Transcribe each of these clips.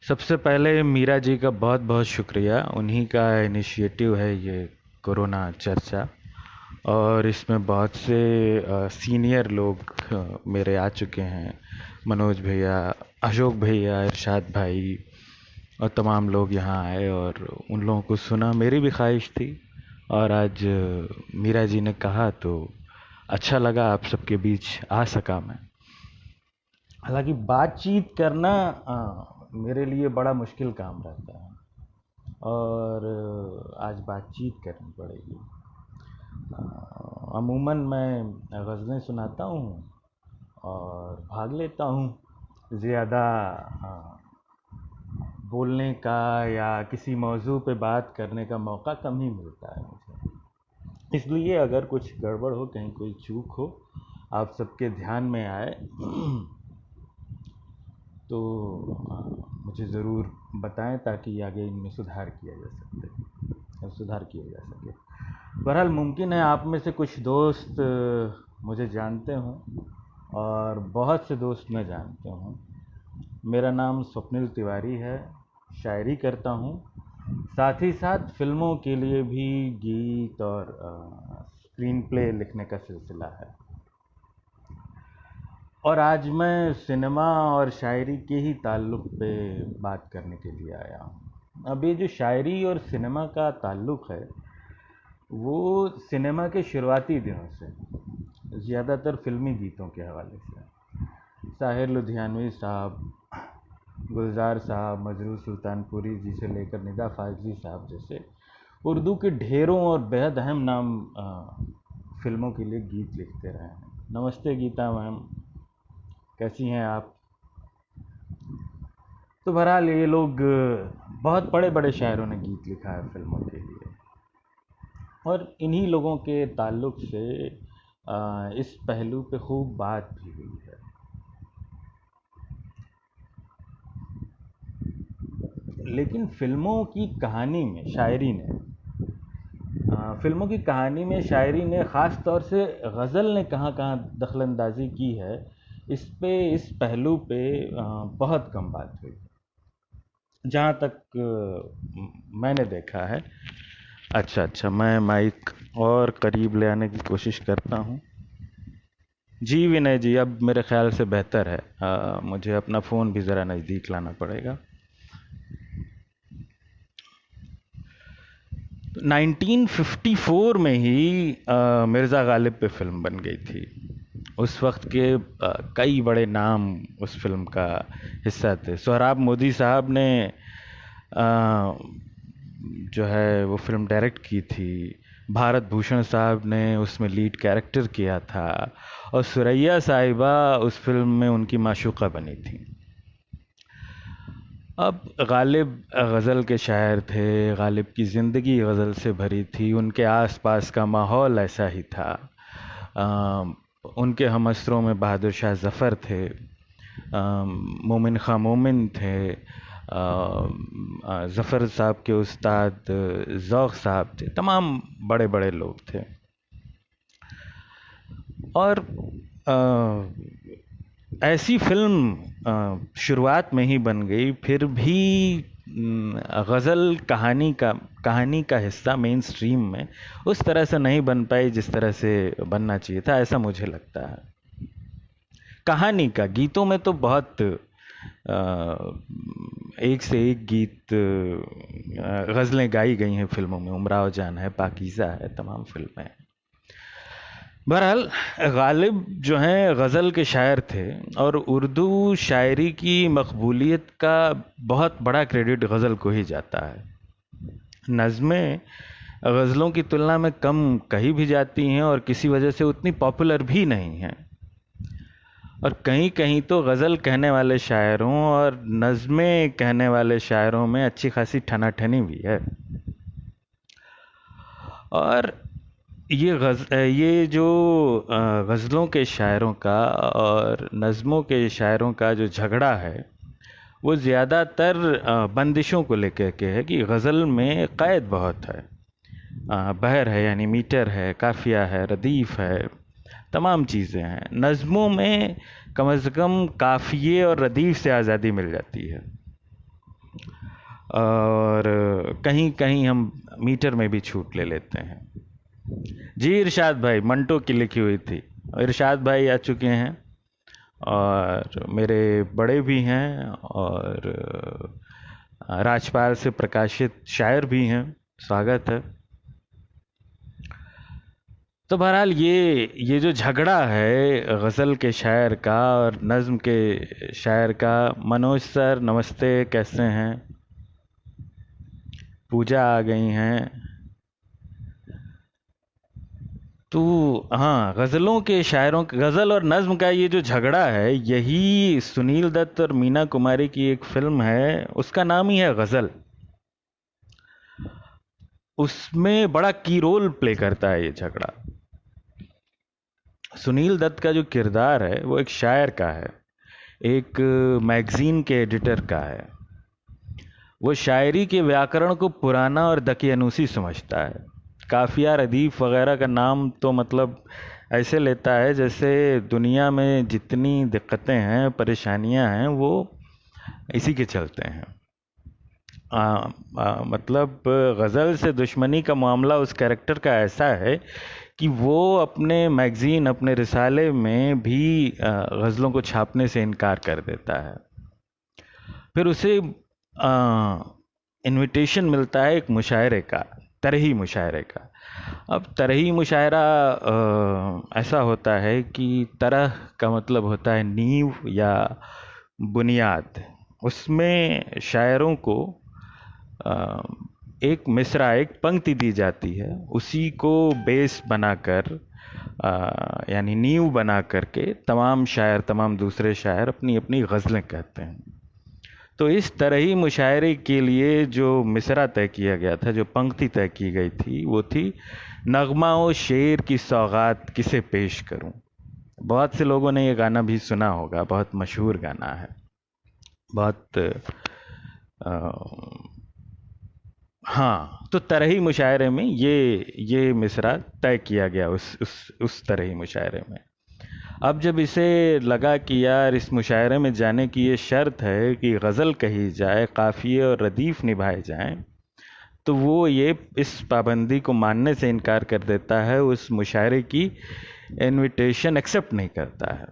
सबसे पहले मीरा जी का बहुत बहुत शुक्रिया। उन्हीं का इनिशिएटिव है ये कोरोना चर्चा। और इसमें बहुत से सीनियर लोग मेरे आ चुके हैं। मनोज भैया, अशोक भैया, इरशाद भाई और तमाम लोग यहाँ आए और उन लोगों को सुना। मेरी भी ख्वाहिश थी और आज मीरा जी ने कहा तो अच्छा लगा, आप सबके बीच आ सका मैं। हालांकि बातचीत करना मेरे लिए बड़ा मुश्किल काम रहता है और आज बातचीत करनी पड़ेगी। अमूमन मैं गज़लें सुनाता हूँ और भाग लेता हूँ। ज़्यादा बोलने का या किसी मौजू पे बात करने का मौका कम ही मिलता है मुझे। इसलिए अगर कुछ गड़बड़ हो, कहीं कोई चूक हो, आप सबके ध्यान में आए तो मुझे ज़रूर बताएं ताकि आगे इनमें सुधार किया जा सके। बहरहाल मुमकिन है आप में से कुछ दोस्त मुझे जानते हों और बहुत से दोस्त मैं जानते हूँ। मेरा नाम स्वप्निल तिवारी है, शायरी करता हूँ, साथ ही साथ फिल्मों के लिए भी गीत और स्क्रीन प्ले लिखने का सिलसिला है। और आज मैं सिनेमा और शायरी के ही ताल्लुक़ पे बात करने के लिए आया हूँ। अब ये जो शायरी और सिनेमा का ताल्लुक़ है वो सिनेमा के शुरुआती दिनों से, ज़्यादातर फिल्मी गीतों के हवाले से। साहिर लुधियानवी साहब, गुलजार साहब, मजरूह सुल्तानपुरी जी से लेकर निदा फाजली साहब जैसे उर्दू के ढेरों और बेहद अहम नाम फिल्मों के लिए गीत लिखते रहे हैं। नमस्ते गीता मैम, कैसी हैं आप? तो बहरहाल ये लोग, बहुत बड़े बड़े शायरों ने गीत लिखा है फिल्मों के लिए और इन्हीं लोगों के ताल्लुक़ से इस पहलू पे खूब बात भी हुई है। लेकिन फिल्मों की कहानी में शायरी ने फिल्मों की कहानी में शायरी ने ख़ास तौर से गज़ल ने कहाँ कहाँ दखलंदाजी की है, इस पहलू पे बहुत कम बात हुई, जहाँ तक मैंने देखा है। अच्छा, मैं माइक और करीब ले आने की कोशिश करता हूँ। जी विनय जी, अब मेरे ख्याल से बेहतर है। मुझे अपना फ़ोन भी ज़रा नज़दीक लाना पड़ेगा। 1954 में ही मिर्ज़ा गालिब पे फिल्म बन गई थी। उस वक्त के कई बड़े नाम उस फिल्म का हिस्सा थे। सोहराब मोदी साहब ने जो है वो फिल्म डायरेक्ट की थी। भारत भूषण साहब ने उसमें लीड कैरेक्टर किया था और सुरैया साहिबा उस फिल्म में उनकी माशूक़ा बनी थी। अब गालिब गज़ल के शायर थे, गालिब की ज़िंदगी गज़ल से भरी थी, उनके आसपास का माहौल ऐसा ही था। उनके हमअसरों में बहादुर शाह ज़फ़र थे, मोमिन ख़ां मोमिन थे, ज़फ़र साहब के उस्ताद ज़ौक़ साहब थे, तमाम बड़े बड़े लोग थे। और ऐसी फिल्म शुरुआत में ही बन गई, फिर भी गज़ल कहानी का हिस्सा मेन स्ट्रीम में उस तरह से नहीं बन पाई जिस तरह से बनना चाहिए था, ऐसा मुझे लगता है। कहानी का, गीतों में तो बहुत एक से एक गीत गज़लें गाई गई हैं फिल्मों में। उमराव जान है, पाकीज़ा है, तमाम फिल्में हैं। बहरहाल गालिब जो हैं गज़ल के शायर थे और उर्दू शायरी की मकबूलियत का बहुत बड़ा क्रेडिट गज़ल को ही जाता है। नज़में गज़लों की तुलना में कम कही भी जाती हैं और किसी वजह से उतनी पॉपुलर भी नहीं हैं। और कहीं कहीं तो गज़ल कहने वाले शायरों और नज़में कहने वाले शायरों में अच्छी खासी ठनाठनी भी है। और ये जो गज़लों के शायरों का और नज़मों के शायरों का जो झगड़ा है वो ज़्यादातर बंदिशों को लेकर के है कि गज़ल में क़ैद बहुत है। बहर है यानी मीटर है, काफ़िया है, रदीफ़ है, तमाम चीज़ें हैं। नज़मों में कम से कम काफ़िए और रदीफ़ से आज़ादी मिल जाती है। और कहीं कहीं हम मीटर में भी छूट ले लेते हैं। जी इरशाद भाई, मंटो की लिखी हुई थी। इरशाद भाई आ चुके हैं और मेरे बड़े भी हैं और राजपाल से प्रकाशित शायर भी हैं। स्वागत है। तो बहरहाल ये जो झगड़ा है गज़ल के शायर का और नज़्म के शायर का। मनोज सर नमस्ते, कैसे हैं? पूजा आ गई हैं। तो हाँ, गज़लों के शायरों, गज़ल और नज़्म का ये जो झगड़ा है, यही सुनील दत्त और मीना कुमारी की एक फिल्म है, उसका नाम ही है गज़ल। उसमें बड़ा की रोल प्ले करता है ये झगड़ा। सुनील दत्त का जो किरदार है वो एक शायर का है, एक मैगजीन के एडिटर का है। वो शायरी के व्याकरण को पुराना और दकियानूसी समझता है। काफिया, रदीफ वगैरह का नाम तो मतलब ऐसे लेता है जैसे दुनिया में जितनी दिक्कतें हैं, परेशानियां हैं, वो इसी के चलते हैं। मतलब गज़ल से दुश्मनी का मामला उस कैरेक्टर का ऐसा है कि वो अपने मैगजीन, अपने रिसाले में भी गज़लों को छापने से इनकार कर देता है। फिर उसे इनविटेशन मिलता है एक मुशायरे का, तरही मुशायरे का। अब तरही मुशायरा ऐसा होता है कि तरह का मतलब होता है नींव या बुनियाद। उसमें शायरों को अ, एक मिसरा, एक पंक्ति दी जाती है, उसी को बेस बनाकर यानी नींव बना करके तमाम शायर, तमाम दूसरे शायर अपनी अपनी गज़लें कहते हैं। तो इस तरह ही मुशायरे के लिए जो मिसरा तय किया गया था, जो पंक्ति तय की गई थी, वो थी नगमा ओ शेर की सौगात किसे पेश करूं। बहुत से लोगों ने ये गाना भी सुना होगा, बहुत मशहूर गाना है। बहुत हाँ, तो तरही मुशायरे में ये मिसरा तय किया गया उस तरही मुशायरे में। अब जब इसे लगा कि यार इस मुशायरे में जाने की ये शर्त है कि गज़ल कही जाए, काफ़िए और रदीफ़ निभाए जाएं, तो वो ये इस पाबंदी को मानने से इनकार कर देता है, उस मुशायरे की इनविटेशन एक्सेप्ट नहीं करता है।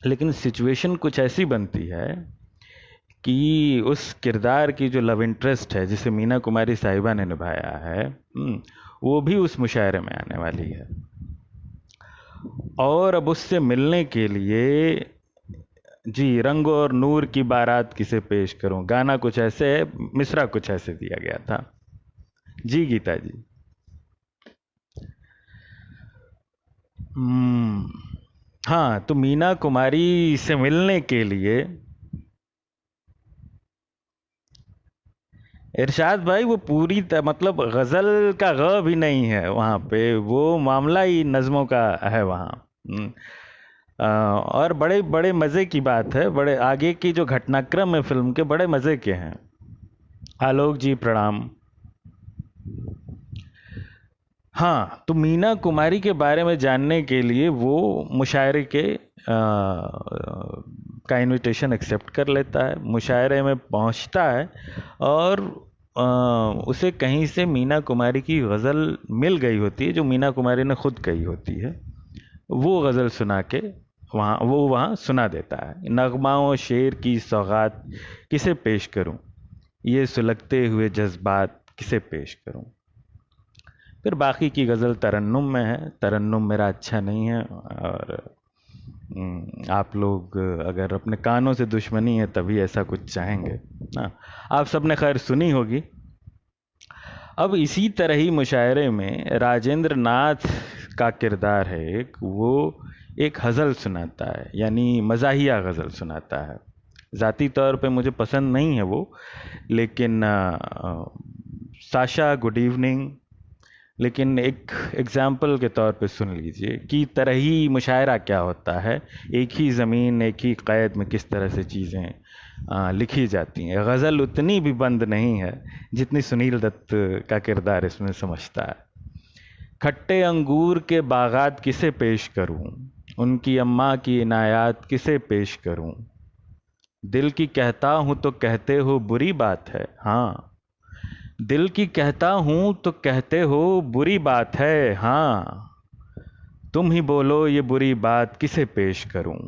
लेकिन सिचुएशन कुछ ऐसी बनती है कि उस किरदार की जो लव इंटरेस्ट है, जिसे मीना कुमारी साहिबा ने निभाया है, वो भी उस मुशायरे में आने वाली है। और अब उससे मिलने के लिए जी, रंग और नूर की बारात किसे पेश करूं, गाना कुछ ऐसे है, मिसरा कुछ ऐसे दिया गया था। जी गीता जी। हाँ, तो मीना कुमारी से मिलने के लिए इरशाद भाई वो पूरी मतलब गजल का ग भी नहीं है वहाँ पे, वो मामला ही नज़मों का है वहाँ। और बड़े बड़े मज़े की बात है, बड़े आगे की जो घटनाक्रम है फिल्म के बड़े मज़े के हैं। आलोक जी प्रणाम। हाँ, तो मीना कुमारी के बारे में जानने के लिए वो मुशायरे के का इनविटेशन एक्सेप्ट कर लेता है, मुशायरे में पहुंचता है और उसे कहीं से मीना कुमारी की गज़ल मिल गई होती है, जो मीना कुमारी ने खुद कही होती है। वो गज़ल सुना के वहाँ सुना देता है। नगमाओं शेर की सौगात किसे पेश करूं, ये सुलगते हुए जज्बात किसे पेश करूं। फिर बाकी की गज़ल तरन्नुम में है। तरन्नुम मेरा अच्छा नहीं है और आप लोग अगर अपने कानों से दुश्मनी है तभी ऐसा कुछ चाहेंगे ना। आप सबने खैर सुनी होगी। अब इसी तरह ही मुशायरे में राजेंद्र नाथ का किरदार है एक, वो एक गज़ल सुनाता है, यानी मज़ाहिया गज़ल सुनाता है। ज़ाती तौर पे मुझे पसंद नहीं है वो, लेकिन साशा गुड इवनिंग, लेकिन एक एग्जाम्पल के तौर पे सुन लीजिए कि तरह ही मुशायरा क्या होता है। एक ही ज़मीन, एक ही क़ैद में किस तरह से चीज़ें लिखी जाती हैं। गज़ल उतनी भी बंद नहीं है जितनी सुनील दत्त का किरदार इसमें समझता है। खट्टे अंगूर के बागात किसे पेश करूं, उनकी अम्मा की इनायात किसे पेश करूं, दिल की कहता हूं तो कहते हो बुरी बात है। हाँ, दिल की कहता हूं तो कहते हो बुरी बात है। हाँ, तुम ही बोलो ये बुरी बात किसे पेश करूं।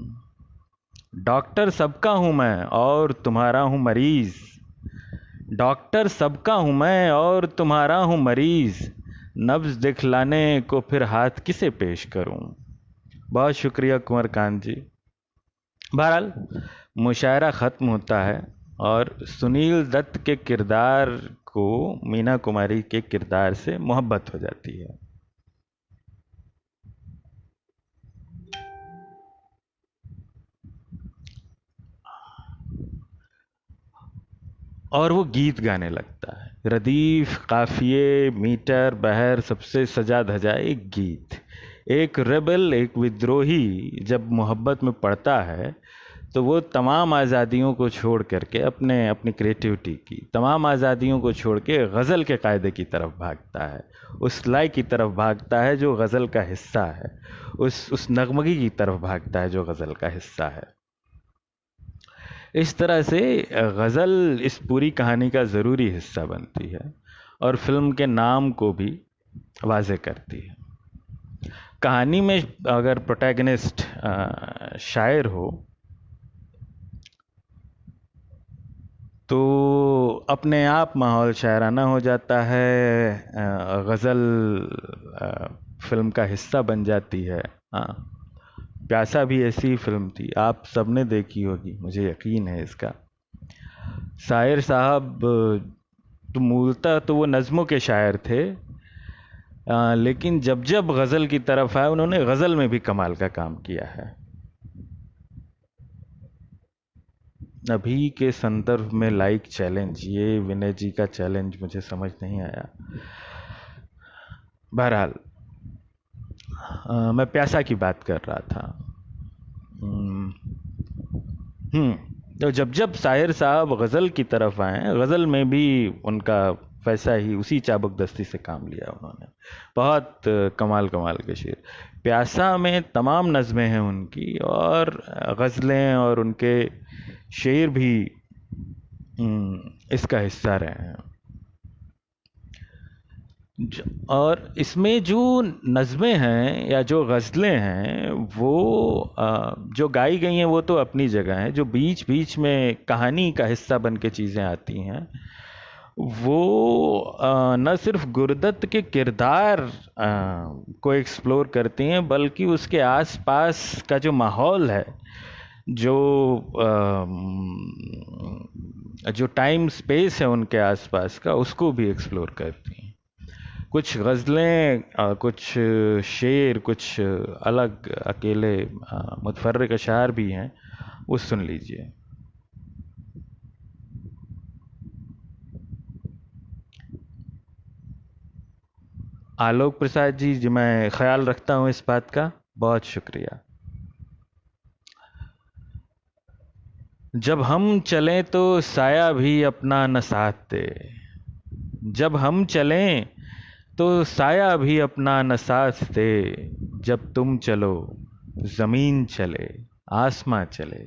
डॉक्टर सबका हूं मैं और तुम्हारा हूं मरीज। डॉक्टर सबका हूं मैं और तुम्हारा हूं मरीज। नब्ज दिखलाने को फिर हाथ किसे पेश करूं। बहुत शुक्रिया कुंवर कांत जी। बहरहाल मुशायरा ख़त्म होता है और सुनील दत्त के किरदार को मीना कुमारी के किरदार से मोहब्बत हो जाती है। और वो गीत गाने लगता है। रदीफ, काफिए, मीटर, बहर सबसे सजा धजा एक गीत। एक रेबल, एक विद्रोही जब मोहब्बत में पड़ता है तो वो तमाम आज़ादियों को छोड़ करके अपनी क्रिएटिविटी की तमाम आज़ादियों को छोड़ के गज़ल के कायदे की तरफ भागता है। उस लय की तरफ भागता है जो गज़ल का हिस्सा है। उस नगमगी की तरफ भागता है जो गज़ल का हिस्सा है। इस तरह से गज़ल इस पूरी कहानी का ज़रूरी हिस्सा बनती है और फिल्म के नाम को भी वाज़े करती है। कहानी में अगर प्रोटैगनिस्ट शायर हो तो अपने आप माहौल शायराना हो जाता है। गज़ल फिल्म का हिस्सा बन जाती है। हाँ, प्यासा भी ऐसी ही फिल्म थी, आप सबने देखी होगी, मुझे यकीन है इसका। शायर साहब तो मूलतः तो वो नज़्मों के शायर थे, लेकिन जब जब गज़ल की तरफ आए उन्होंने गज़ल में भी कमाल का काम किया है। अभी के संदर्भ में लाइक चैलेंज, ये विनय जी का चैलेंज मुझे समझ नहीं आया। बहरहाल मैं प्यासा की बात कर रहा था। हम्म तो जब जब शायर साहब गज़ल की तरफ आए, गज़ल में भी उनका वैसा ही उसी चाबुकदस्ती से काम लिया उन्होंने। बहुत कमाल कमाल के शेर। प्यासा में तमाम नज़में हैं उनकी और गज़लें और उनके शेर भी इसका हिस्सा रहे हैं। और इसमें जो नज़में हैं या जो गज़लें हैं वो जो गाई गई हैं वो तो अपनी जगह हैं। जो बीच बीच में कहानी का हिस्सा बन के चीज़ें आती हैं वो न सिर्फ गुरदत्त के किरदार को एक्सप्लोर करती हैं बल्कि उसके आसपास का जो माहौल है, जो टाइम स्पेस है उनके आसपास का, उसको भी एक्सप्लोर करती हैं। कुछ गज़लें, कुछ शेर, कुछ अलग अकेले मुतफर्रिक अशार भी हैं, वो सुन लीजिए। आलोक प्रसाद जी, मैं ख्याल रखता हूँ इस बात का, बहुत शुक्रिया। जब हम चलें तो साया भी अपना न साथ दे। जब हम चलें तो साया भी अपना न साथ दे। जब तुम चलो ज़मीन चले, आसमां चले।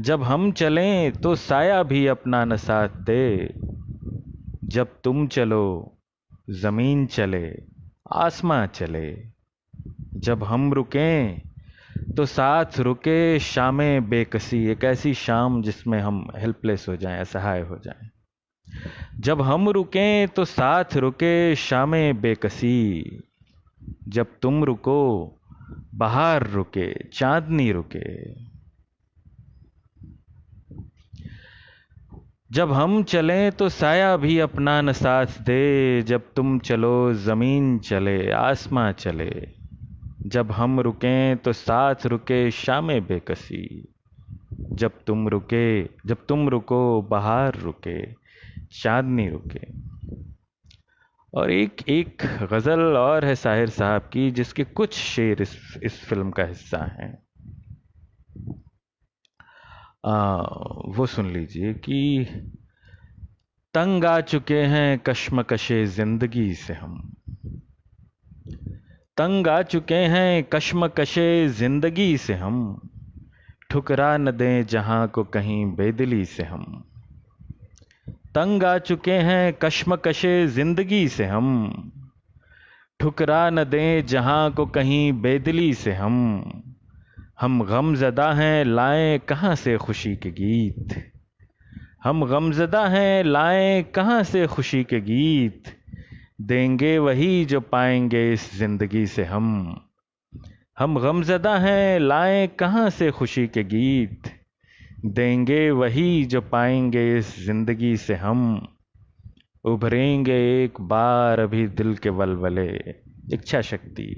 जब हम चलें तो साया भी अपना न साथ दे। जब तुम चलो ज़मीन चले, आसमां चले। जब हम रुकें तो साथ रुके शामें बेकसी, एक ऐसी शाम जिसमें हम हेल्पलेस हो जाएं, असहाय हो जाएं। जब हम रुकें तो साथ रुके शामें बेकसी। जब तुम रुको बहार रुके, चांदनी रुके। जब हम चलें तो साया भी अपना न साथ दे। जब तुम चलो ज़मीन चले, आसमां चले। जब हम रुकें तो साथ रुके शामें बेकसी। जब तुम रुको बहार रुके, चांदनी रुके। और एक एक गज़ल और है साहिर साहब की जिसके कुछ शेर इस फिल्म का हिस्सा हैं। वो सुन लीजिए कि तंग आ चुके हैं कश्मकशे जिंदगी से हम। तंग आ चुके हैं कश्मकशे जिंदगी से हम। ठुकरा न दें जहां को कहीं बेदिली से हम। तंग आ चुके हैं कश्मकशे जिंदगी से हम। ठुकरा न दें जहां को कहीं बेदिली से हम। हम गमज़दा हैं लाएं कहां से खुशी के गीत। हम गमज़दा हैं लाएं कहां से खुशी के गीत। देंगे वही जो पाएंगे इस जिंदगी से हम। हम गमज़दा हैं लाएं कहां से खुशी के गीत। देंगे वही जो पाएंगे इस जिंदगी से हम। उभरेंगे एक बार अभी दिल के वलवले। इच्छा शक्ति।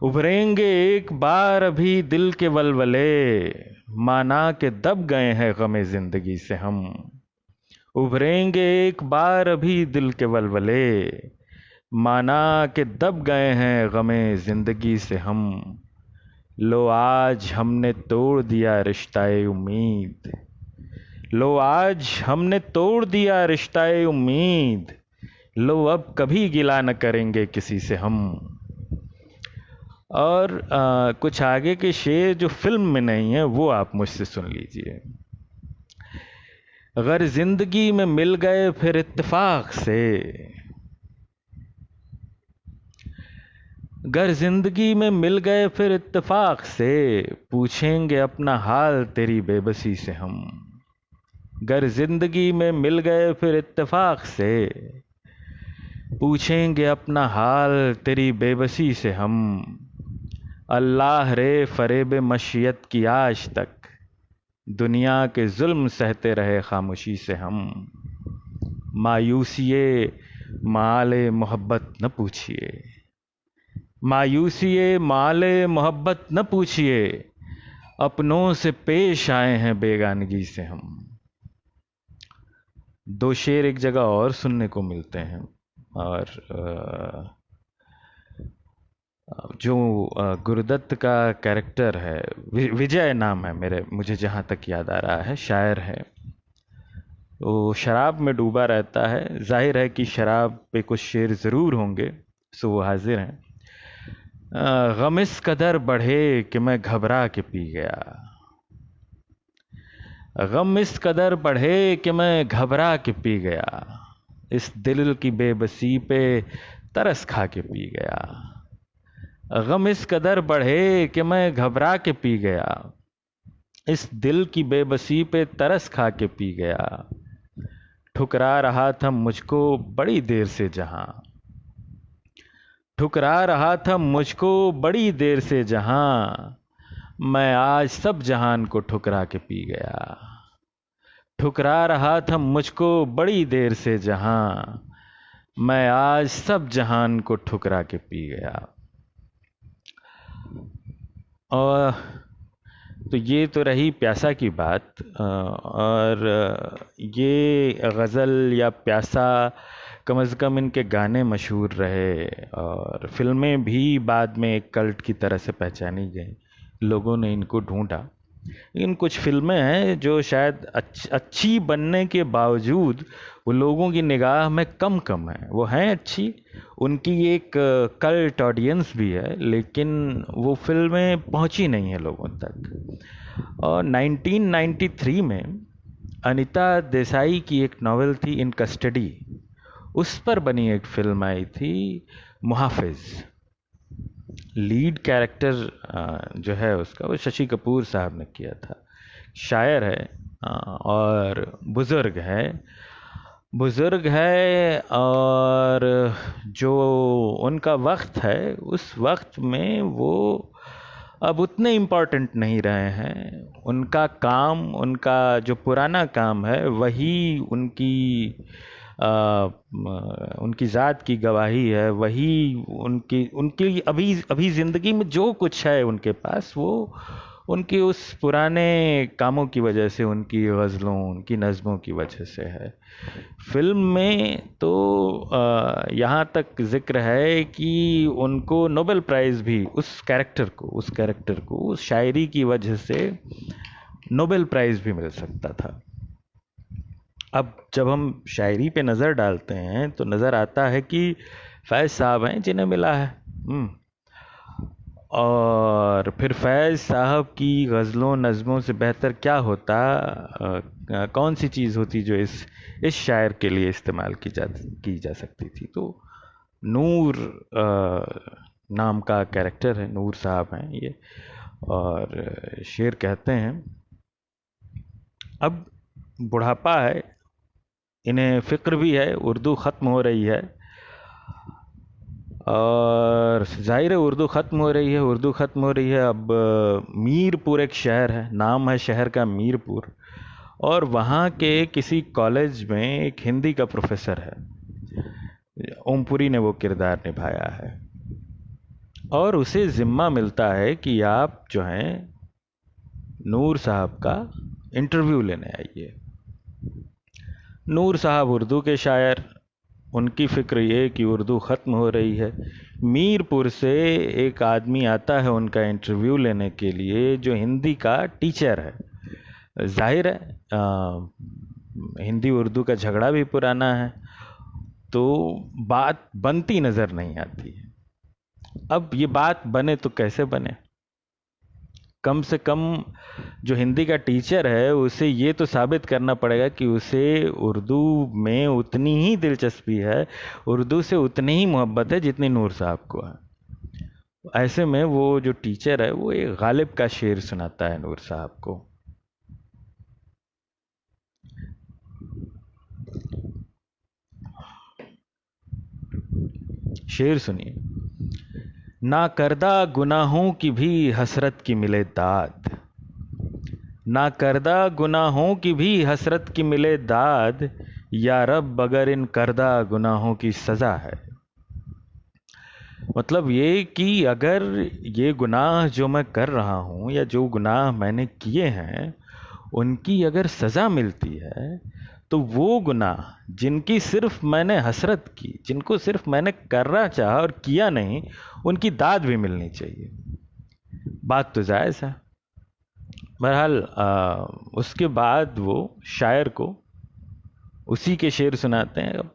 उभरेंगे एक बार अभी दिल के वलवले। माना के दब गए हैं गमे जिंदगी से हम। उभरेंगे एक बार अभी दिल के वलवले। माना के दब गए हैं गमे जिंदगी से हम। लो आज हमने तोड़ दिया रिश्ताए उम्मीद। लो आज हमने तोड़ दिया रिश्ताए उम्मीद। लो अब कभी गिला न करेंगे किसी से हम। और कुछ आगे के शेर जो फिल्म में नहीं है वो आप मुझसे सुन लीजिए। अगर जिंदगी में मिल गए फिर इत्तेफाक से। अगर जिंदगी में मिल गए फिर इत्तेफाक से। पूछेंगे अपना हाल तेरी बेबसी से हम। अगर जिंदगी में मिल गए फिर इत्तेफाक से। पूछेंगे अपना हाल तेरी बेबसी से हम। अल्लाह रे फरेब मशियत की आज तक। दुनिया के जुल्म सहते रहे खामोशी से हम। मायूसिए माले मोहब्बत न पूछिए। मायूसिए माले मोहब्बत न पूछिए। अपनों से पेश आए हैं बेगानगी से हम। दो शेर एक जगह और सुनने को मिलते हैं। और जो गुरुदत्त का कैरेक्टर है, विजय नाम है मुझे जहाँ तक याद आ रहा है, शायर है। वो शराब में डूबा रहता है। जाहिर है कि शराब पे कुछ शेर ज़रूर होंगे, सो वो हाजिर हैं। गम इस कदर बढ़े कि मैं घबरा के पी गया। गम इस कदर बढ़े कि मैं घबरा के पी गया। इस दिल की बेबसी पे तरस खा के पी गया। गम इस कदर बढ़े कि मैं घबरा के पी गया। इस दिल की बेबसी पे तरस खा के पी गया। ठुकरा रहा था मुझको बड़ी देर से जहां। ठुकरा रहा था मुझको बड़ी देर से जहां। मैं आज सब जहान को ठुकरा के पी गया। ठुकरा रहा था मुझको बड़ी देर से जहां। मैं आज सब जहान को ठुकरा के पी गया। और तो ये तो रही प्यासा की बात। और ये गज़ल या प्यासा कम से कम इनके गाने मशहूर रहे और फिल्में भी बाद में एक कल्ट की तरह से पहचानी गई। लोगों ने इनको ढूंढा। लेकिन कुछ फिल्में हैं जो शायद अच्छी बनने के बावजूद वो लोगों की निगाह में कम है। वो हैं अच्छी, उनकी एक कल्ट ऑडियंस भी है, लेकिन वो फिल्में पहुंची नहीं है लोगों तक। और 1993 में अनीता देसाई की एक नॉवेल थी इन कस्टडी, उस पर बनी एक फिल्म आई थी मुहाफिज। लीड कैरेक्टर जो है उसका वो शशि कपूर साहब ने किया था। शायर है और बुज़ुर्ग है और जो उनका वक्त है उस वक्त में वो अब उतने इम्पोर्टेंट नहीं रहे हैं। उनका काम, उनका जो पुराना काम है वही उनकी उनकी ज़ात की गवाही है। वही उनकी उनकी अभी ज़िंदगी में जो कुछ है उनके पास, वो उनकी उस पुराने कामों की वजह से, उनकी गज़लों, उनकी नज़मों की वजह से है। फिल्म में तो यहाँ तक जिक्र है कि उनको नोबेल प्राइज़ भी उस कैरेक्टर को उस शायरी की वजह से नोबेल प्राइज़ भी मिल सकता था। अब जब हम शायरी पे नज़र डालते हैं तो नज़र आता है कि फैज़ साहब हैं जिन्हें मिला है। और फिर फैज़ साहब की गज़लों नज़मों से बेहतर क्या होता, कौन सी चीज़ होती जो इस शायर के लिए इस्तेमाल की जा सकती थी। तो नूर नाम का कैरेक्टर है, नूर साहब हैं ये, और शेर कहते हैं, अब बुढ़ापा है, इन्हें फ़िक्र भी है, उर्दू ख़त्म हो रही है, और ज़ाहिर है उर्दू ख़त्म हो रही है, उर्दू ख़त्म हो रही है। अब मीरपुर एक शहर है, नाम है शहर का मीरपुर, और वहाँ के किसी कॉलेज में एक हिंदी का प्रोफेसर है, ओमपुरी ने वो किरदार निभाया है, और उसे ज़िम्मा मिलता है कि आप जो हैं नूर साहब का इंटरव्यू लेने आइए। नूर साहब उर्दू के शायर, उनकी फ़िक्र ये कि उर्दू ख़त्म हो रही है। मीरपुर से एक आदमी आता है उनका इंटरव्यू लेने के लिए, जो हिंदी का टीचर है। जाहिर है हिंदी उर्दू का झगड़ा भी पुराना है, तो बात बनती नज़र नहीं आती है। अब ये बात बने तो कैसे बने? कम से कम जो हिंदी का टीचर है उसे ये तो साबित करना पड़ेगा कि उसे उर्दू में उतनी ही दिलचस्पी है, उर्दू से उतनी ही मोहब्बत है जितनी नूर साहब को है। ऐसे में वो जो टीचर है वो एक गालिब का शेर सुनाता है नूर साहब को। शेर सुनिए। ना करदा गुनाहों की भी हसरत की मिले दाद, ना करदा गुनाहों की भी हसरत की मिले दाद, या रब अगर इन करदा गुनाहों की सज़ा है। मतलब ये कि अगर ये गुनाह जो मैं कर रहा हूँ या जो गुनाह मैंने किए हैं उनकी अगर सज़ा मिलती है, तो वो गुनाह जिनकी सिर्फ मैंने हसरत की, जिनको सिर्फ मैंने करना चाहा और किया नहीं, उनकी दाद भी मिलनी चाहिए। बात तो जायज़ है। बहरहाल उसके बाद वो शायर को उसी के शेर सुनाते हैं।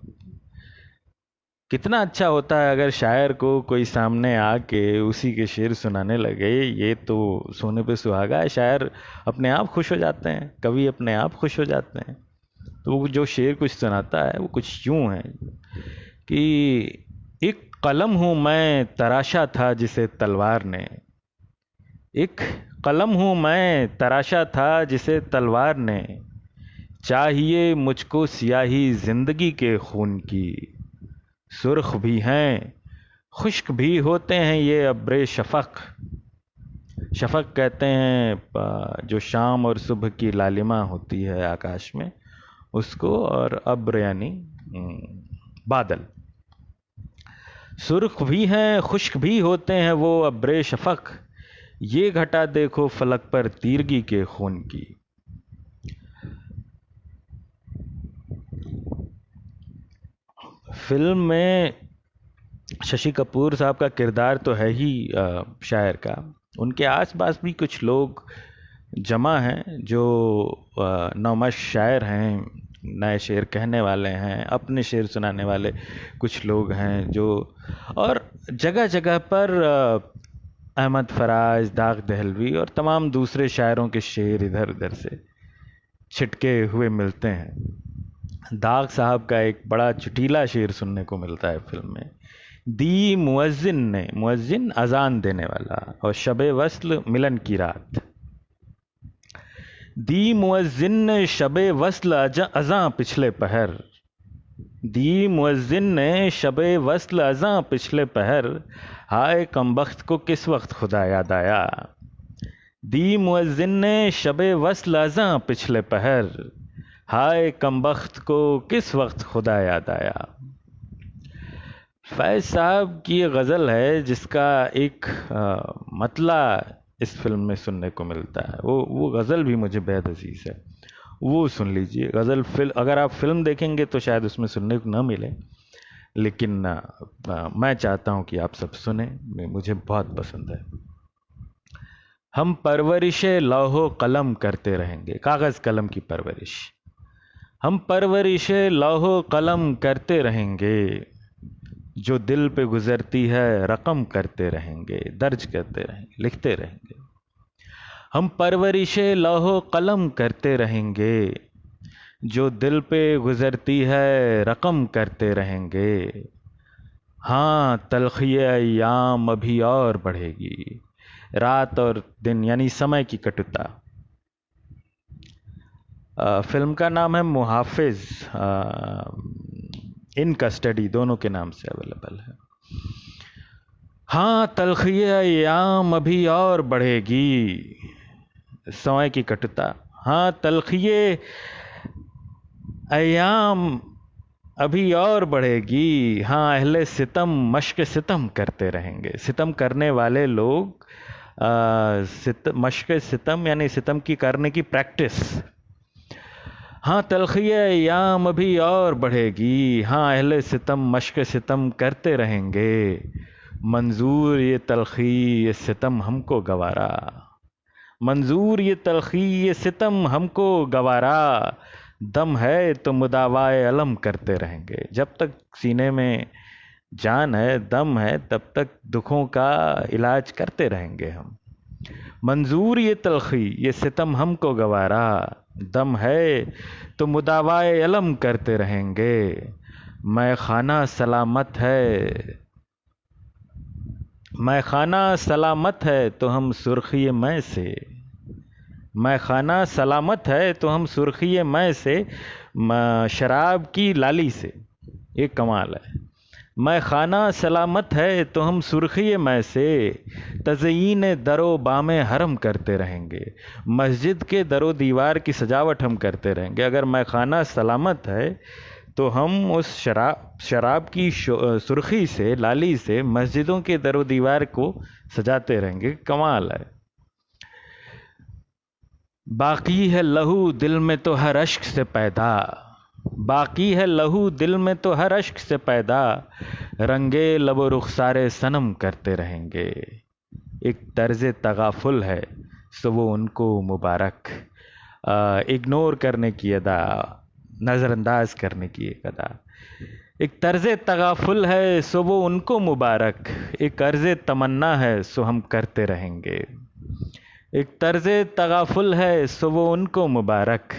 कितना अच्छा होता है अगर शायर को कोई सामने आके उसी के शेर सुनाने लगे, ये तो सोने पे सुहागा है। शायर अपने आप खुश हो जाते हैं, कवि अपने आप खुश हो जाते हैं। तो वो जो शेर कुछ सुनाता है वो कुछ यूं है कि एक कलम हूं मैं तराशा था जिसे तलवार ने, एक कलम हूं मैं तराशा था जिसे तलवार ने, चाहिए मुझको सियाही जिंदगी के खून की, सुर्ख भी हैं खुश्क भी होते हैं ये अब्रे शफक। शफक कहते हैं जो शाम और सुबह की लालिमा होती है आकाश में उसको, और अब्र यानी बादल। सुर्ख भी हैं खुश्क भी होते हैं वो अब्रे शफक, ये घटा देखो फलक पर तीरगी के खून की। फिल्म में शशि कपूर साहब का किरदार तो है ही शायर का, उनके आसपास भी कुछ लोग जमा हैं जो नौमश शायर हैं, नए शेर कहने वाले हैं, अपने शेर सुनाने वाले कुछ लोग हैं जो, और जगह जगह पर अहमद फराज, दाग दहलवी और तमाम दूसरे शायरों के शेर इधर उधर से छिटके हुए मिलते हैं। दाग साहब का एक बड़ा चुटीला शेर सुनने को मिलता है फिल्म में। दी मुअज्जिन ने, मुअज्जिन अजान देने वाला, और शबे वस्ल मिलन की रात। दी मुअज्जिन ने शबे वस्ल अज़ां पिछले पहर, दी मुअज्जिन ने शबे वस्ल अज़ां पिछले पहर, हाय कमबख्त को किस वक्त खुदा याद आया। दी मुअज्जिन ने शबे वस्ल अज़ां पिछले पहर, हाय कमबख्त को किस वक्त खुदा याद आया। फैज़ साहब की ये गज़ल है जिसका एक मतला इस फिल्म में सुनने को मिलता है। वो गज़ल भी मुझे बेहद अजीज़ है, वो सुन लीजिए। गज़ल अगर आप फिल्म देखेंगे तो शायद उसमें सुनने को ना मिले, लेकिन मैं चाहता हूँ कि आप सब सुने, मुझे बहुत पसंद है। हम परवरिश लौहो कलम करते रहेंगे, कागज़ कलम की परवरिश। हम परवरिश लौहो कलम करते रहेंगे, जो दिल पे गुजरती है रकम करते रहेंगे, दर्ज करते रहेंगे, लिखते रहेंगे। हम परवरिशे लौहो कलम करते रहेंगे, जो दिल पे गुजरती है रकम करते रहेंगे। हाँ, तलखी अय्याम अभी और बढ़ेगी। रात और दिन यानी समय की कटुता। फिल्म का नाम है मुहाफिज। इन कस्टडी दोनों के नाम से अवेलेबल है। हाँ, तलखी अय्याम अभी और बढ़ेगी, समय की कटुता। हाँ, तलखी अय्याम अभी और बढ़ेगी। हाँ, अहले सितम मश्क सितम करते रहेंगे। सितम करने वाले लोग मश्क सितम यानी सितम की करने की प्रैक्टिस। हाँ, तलखी अय्याम अभी और बढ़ेगी। हाँ, अहले सितम मश्क सितम करते रहेंगे। मंजूर ये तलखी ये सितम हमको गवारा, मंजूर ये तलखी ये सितम हमको गवारा। दम है तो मुदावाए अलम करते रहेंगे। जब तक सीने में जान है, दम है, तब तक दुखों का इलाज करते रहेंगे हम। मंजूर ये तलखी ये सितम हमको गवारा, दम है तो मुदावाए अलम करते रहेंगे। मैं खाना सलामत है, मैं खाना सलामत है तो हम सुर्खी मैं से, मैं खाना सलामत है तो हम सुर्खी मैं से, शराब की लाली से। एक कमाल है। मैं खाना सलामत है तो हम सुर्खी मैं से, तज़यीन दरो बामे हरम करते रहेंगे। मस्जिद के दरो दीवार की सजावट हम करते रहेंगे। अगर मैं खाना सलामत है तो हम उस शराब की सुर्खी से, लाली से मस्जिदों के दरो दीवार को सजाते रहेंगे। कमाल है। बाकी है लहू दिल में तो हर अश्क से पैदा, बाकी है लहू दिल में तो हर अश्क से पैदा, रंगे लबो रुखसारे सनम करते रहेंगे। एक तर्ज तगाफुल है सो वो उनको मुबारक। इग्नोर करने की अदा, नज़रअंदाज करने की एक अदा। एक तर्ज तगाफुल है सो वो उनको मुबारक, एक अर्ज तमन्ना है सो हम करते रहेंगे। एक तर्ज तगाफुल है सो वो उनको मुबारक,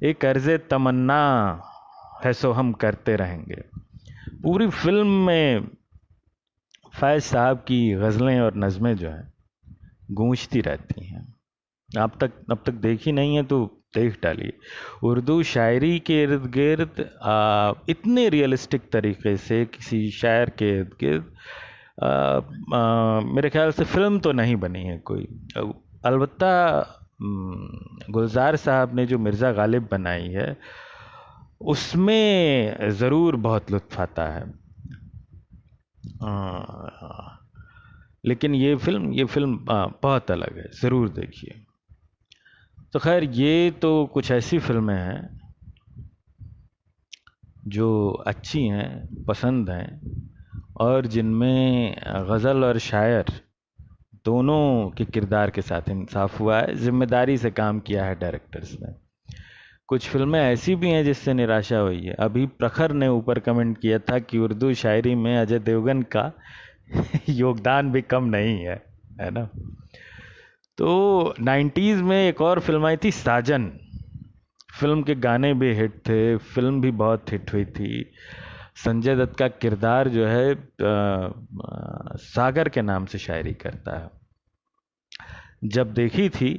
एक अर्ज तमन्ना है सो हम करते रहेंगे। पूरी फिल्म में फैज साहब की गज़लें और नज़में जो हैं गूंजती रहती हैं। अब तक देखी नहीं है तो देख डालिए। उर्दू शायरी के इर्द गिर्द इतने रियलिस्टिक तरीके से किसी शायर के इर्द गिर्द मेरे ख्याल से फिल्म तो नहीं बनी है कोई। अलबत्ता गुलजार साहब ने जो मिर्ज़ा गालिब बनाई है उसमें ज़रूर बहुत लुत्फ़ आता है। लेकिन ये फिल्म बहुत अलग है, ज़रूर देखिए। तो खैर, ये तो कुछ ऐसी फिल्में हैं जो अच्छी हैं, पसंद हैं, और जिनमें गज़ल और शायर दोनों के किरदार के साथ इंसाफ हुआ है। जिम्मेदारी से काम किया है डायरेक्टर्स ने। कुछ फिल्में ऐसी भी हैं जिससे निराशा हुई है। अभी प्रखर ने ऊपर कमेंट किया था कि उर्दू शायरी में अजय देवगन का योगदान भी कम नहीं है ना। तो 90s में एक और फिल्म आई थी साजन। फिल्म के गाने भी हिट थे, फिल्म भी बहुत हिट हुई थी। संजय दत्त का किरदार जो है सागर के नाम से शायरी करता है। जब देखी थी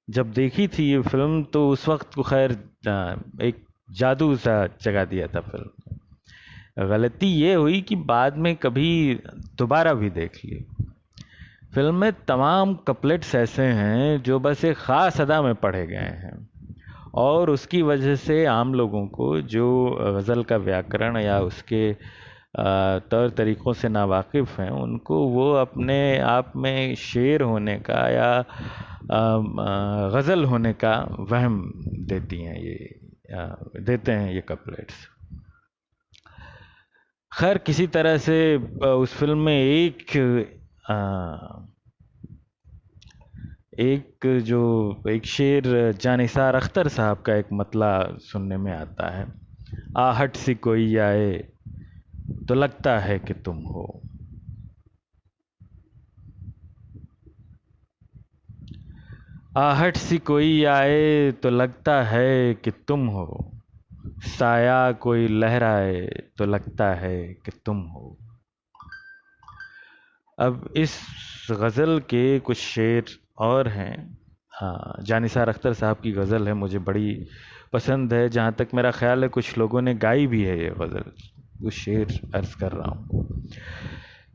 जब देखी थी ये फिल्म तो उस वक्त को खैर एक जादू सा जगा दिया था फिल्म। गलती ये हुई कि बाद में कभी दोबारा भी देख ली। फिल्म में तमाम कपलेट्स ऐसे हैं जो बस एक ख़ास अदा में पढ़े गए हैं, और उसकी वजह से आम लोगों को जो गज़ल का व्याकरण या उसके तौर तरीक़ों से नावाकिफ़ हैं उनको वो अपने आप में शेर होने का या गज़ल होने का वहम देती हैं, ये देते हैं ये कपलेट्स। खैर, किसी तरह से उस फिल्म में एक जो एक शेर जानिसार अख्तर साहब का एक मतला सुनने में आता है। आहट सी कोई आए तो लगता है कि तुम हो। आहट सी कोई आए तो लगता है कि तुम हो। साया कोई लहराए तो लगता है कि तुम हो। अब इस गज़ल के कुछ शेर और हैं। हाँ, जानिसार अख्तर साहब की गज़ल है, मुझे बड़ी पसंद है। जहाँ तक मेरा ख्याल है कुछ लोगों ने गाई भी है ये गज़ल। कुछ शेर अर्ज कर रहा हूँ।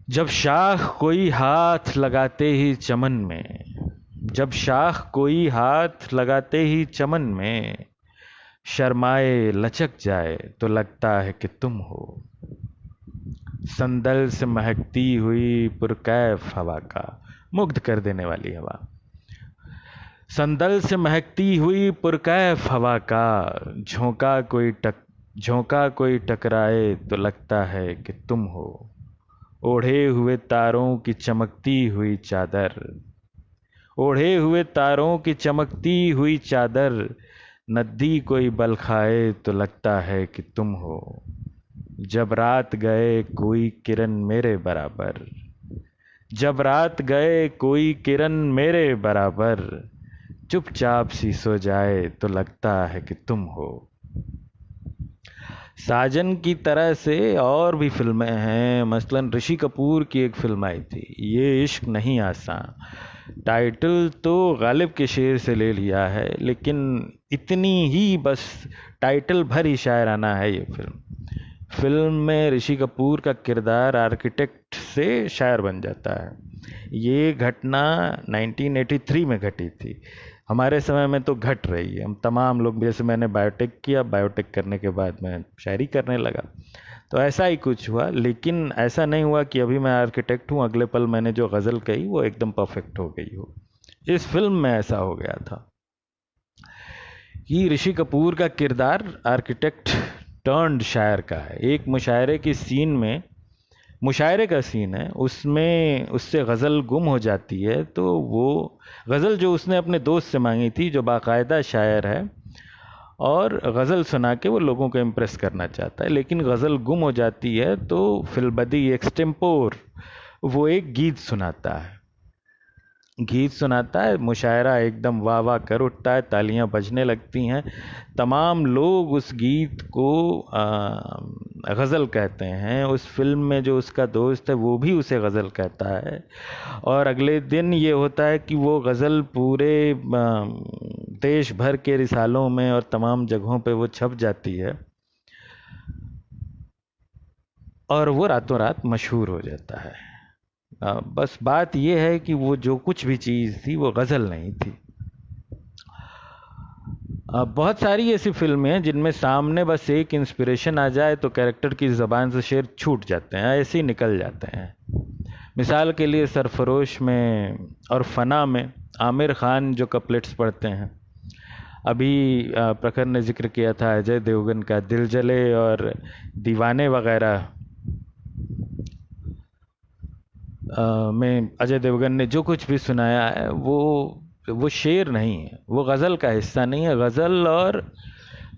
जब शाख कोई हाथ लगाते ही चमन में, जब शाख कोई हाथ लगाते ही चमन में शर्माए लचक जाए तो लगता है कि तुम हो। संदल से महकती हुई पुरकैफ हवा का, मुग्ध कर देने वाली हवा। संदल से महकती हुई पुरकैफ हवा का झोंका कोई टकराए तो लगता है कि तुम हो। ओढ़े हुए तारों की चमकती हुई चादर, ओढ़े हुए तारों की चमकती हुई चादर नद्दी कोई बल खाए तो लगता है कि तुम हो। जब रात गए कोई किरण मेरे बराबर, जब रात गए कोई किरण मेरे बराबर चुपचाप सी सो जाए तो लगता है कि तुम हो। साजन की तरह से और भी फिल्में हैं, मसलन ऋषि कपूर की एक फिल्म आई थी, ये इश्क नहीं आसान। टाइटल तो गालिब के शेर से ले लिया है, लेकिन इतनी ही बस टाइटल भर ही शायराना है ये फिल्म। फिल्म में ऋषि कपूर का किरदार आर्किटेक्ट से शायर बन जाता है। ये घटना 1983 में घटी थी। हमारे समय में तो घट रही है। हम तमाम लोग, जैसे मैंने बायोटेक किया, बायोटेक करने के बाद मैं शायरी करने लगा, तो ऐसा ही कुछ हुआ। लेकिन ऐसा नहीं हुआ कि अभी मैं आर्किटेक्ट हूँ, अगले पल मैंने जो गज़ल कही वो एकदम परफेक्ट हो गई हो। इस फिल्म में ऐसा हो गया था कि ऋषि कपूर का किरदार आर्किटेक्ट टर्न्ड शायर का है। एक मुशायरे की सीन में, मुशायरे का सीन है, उसमें उससे गज़ल गुम हो जाती है, तो वो गज़ल जो उसने अपने दोस्त से मांगी थी, जो बाकायदा शायर है, और गज़ल सुना के वो लोगों को इम्प्रेस करना चाहता है, लेकिन गज़ल गुम हो जाती है, तो फिलबदी एक्सटेम्पोर वो एक गीत सुनाता है। गीत सुनाता है, मुशायरा एकदम वाह वाह कर उठता है, तालियां बजने लगती हैं। तमाम लोग उस गीत को गज़ल कहते हैं। उस फिल्म में जो उसका दोस्त है वो भी उसे गज़ल कहता है। और अगले दिन ये होता है कि वो गज़ल पूरे देश भर के रिसालों में और तमाम जगहों पे वो छप जाती है, और वो रातों रात मशहूर हो जाता है। बस बात ये है कि वो जो कुछ भी चीज़ थी वो गज़ल नहीं थी। बहुत सारी ऐसी फिल्में हैं जिनमें सामने बस एक इंस्पिरेशन आ जाए तो कैरेक्टर की ज़बान से शेर छूट जाते हैं, ऐसे ही निकल जाते हैं। मिसाल के लिए सरफरोश में और फना में आमिर खान जो कपलेट्स पढ़ते हैं। अभी प्रखर ने जिक्र किया था अजय देवगन का दिल जले और दीवाने वगैरह में अजय देवगन ने जो कुछ भी सुनाया है वो शेर नहीं है, वो गज़ल का हिस्सा नहीं है। गज़ल और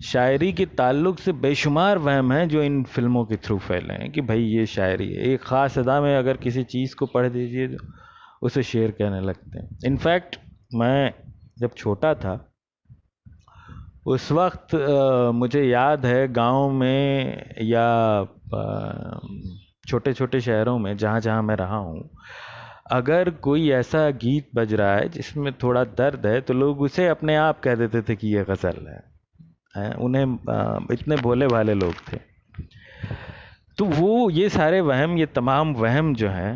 शायरी के ताल्लुक से बेशुमार वहम हैं जो इन फिल्मों के थ्रू फैले हैं कि भाई ये शायरी है। एक ख़ास अदा में अगर किसी चीज़ को पढ़ दीजिए तो उसे शेर कहने लगते हैं। इनफैक्ट मैं जब छोटा था उस वक्त मुझे याद है गांव में या छोटे छोटे शहरों में जहाँ जहाँ मैं रहा हूँ, अगर कोई ऐसा गीत बज रहा है जिसमें थोड़ा दर्द है तो लोग उसे अपने आप कह देते थे कि ये गज़ल है। उन्हें इतने भोले भाले लोग थे। तो वो ये सारे वहम, ये तमाम वहम जो हैं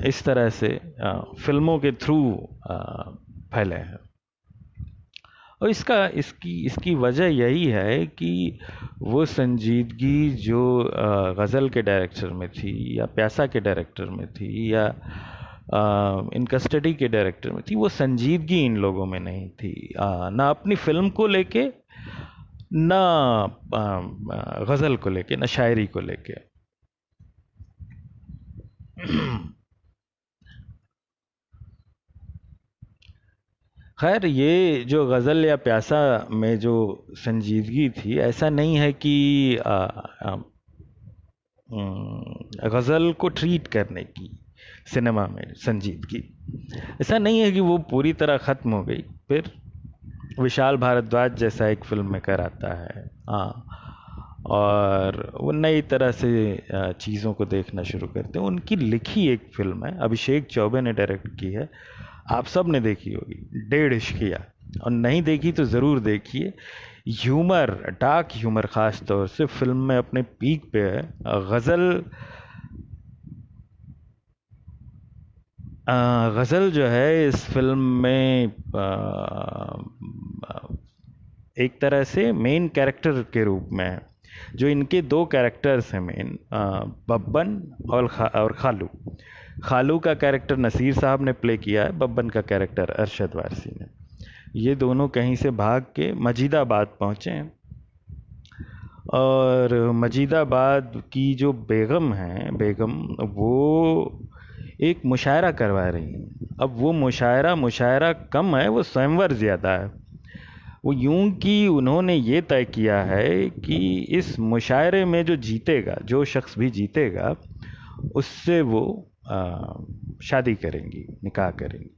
इस तरह से फिल्मों के थ्रू फैले हैं। और इसकी इसकी वजह यही है कि वो संजीदगी जो गज़ल के डायरेक्टर में थी, या प्यासा के डायरेक्टर में थी, या इन कस्टडी के डायरेक्टर में थी, वो संजीदगी इन लोगों में नहीं थी। ना अपनी फिल्म को लेके, ना गज़ल को लेके, ना शायरी को लेके। खैर, ये जो गज़ल या प्यासा में जो संजीदगी थी, ऐसा नहीं है कि गज़ल को ट्रीट करने की सिनेमा में संजीदगी, ऐसा नहीं है कि वो पूरी तरह ख़त्म हो गई। फिर विशाल भारद्वाज जैसा एक फिल्म मेकर आता है, हाँ, और वो नई तरह से चीज़ों को देखना शुरू करते हैं। उनकी लिखी एक फिल्म है, अभिषेक चौबे ने डायरेक्ट की है, आप सब ने देखी होगी, डेढ़ इश्किया, और नहीं देखी तो ज़रूर देखिए। ह्यूमर, डार्क ह्यूमर ख़ास तौर से फिल्म में अपने पीक पे है। गज़ल जो है इस फिल्म में एक तरह से मेन कैरेक्टर के रूप में है। जो इनके दो कैरेक्टर्स हैं मेन, बब्बन और खालू। खालू का कैरेक्टर नसीर साहब ने प्ले किया है, बब्बन का कैरेक्टर अरशद वारसी ने। ये दोनों कहीं से भाग के मजीदाबाद पहुँचे हैं, और मजीदाबाद की जो बेगम हैं, बेगम, वो एक मुशायरा करवा रही हैं। अब वो मुशायरा कम है, वो स्वयंवर ज़्यादा है। वो यूं कि उन्होंने ये तय किया है कि इस मुशायरे में जो जीतेगा, जो शख्स भी जीतेगा, उससे वो शादी करेंगी, निकाह करेंगी।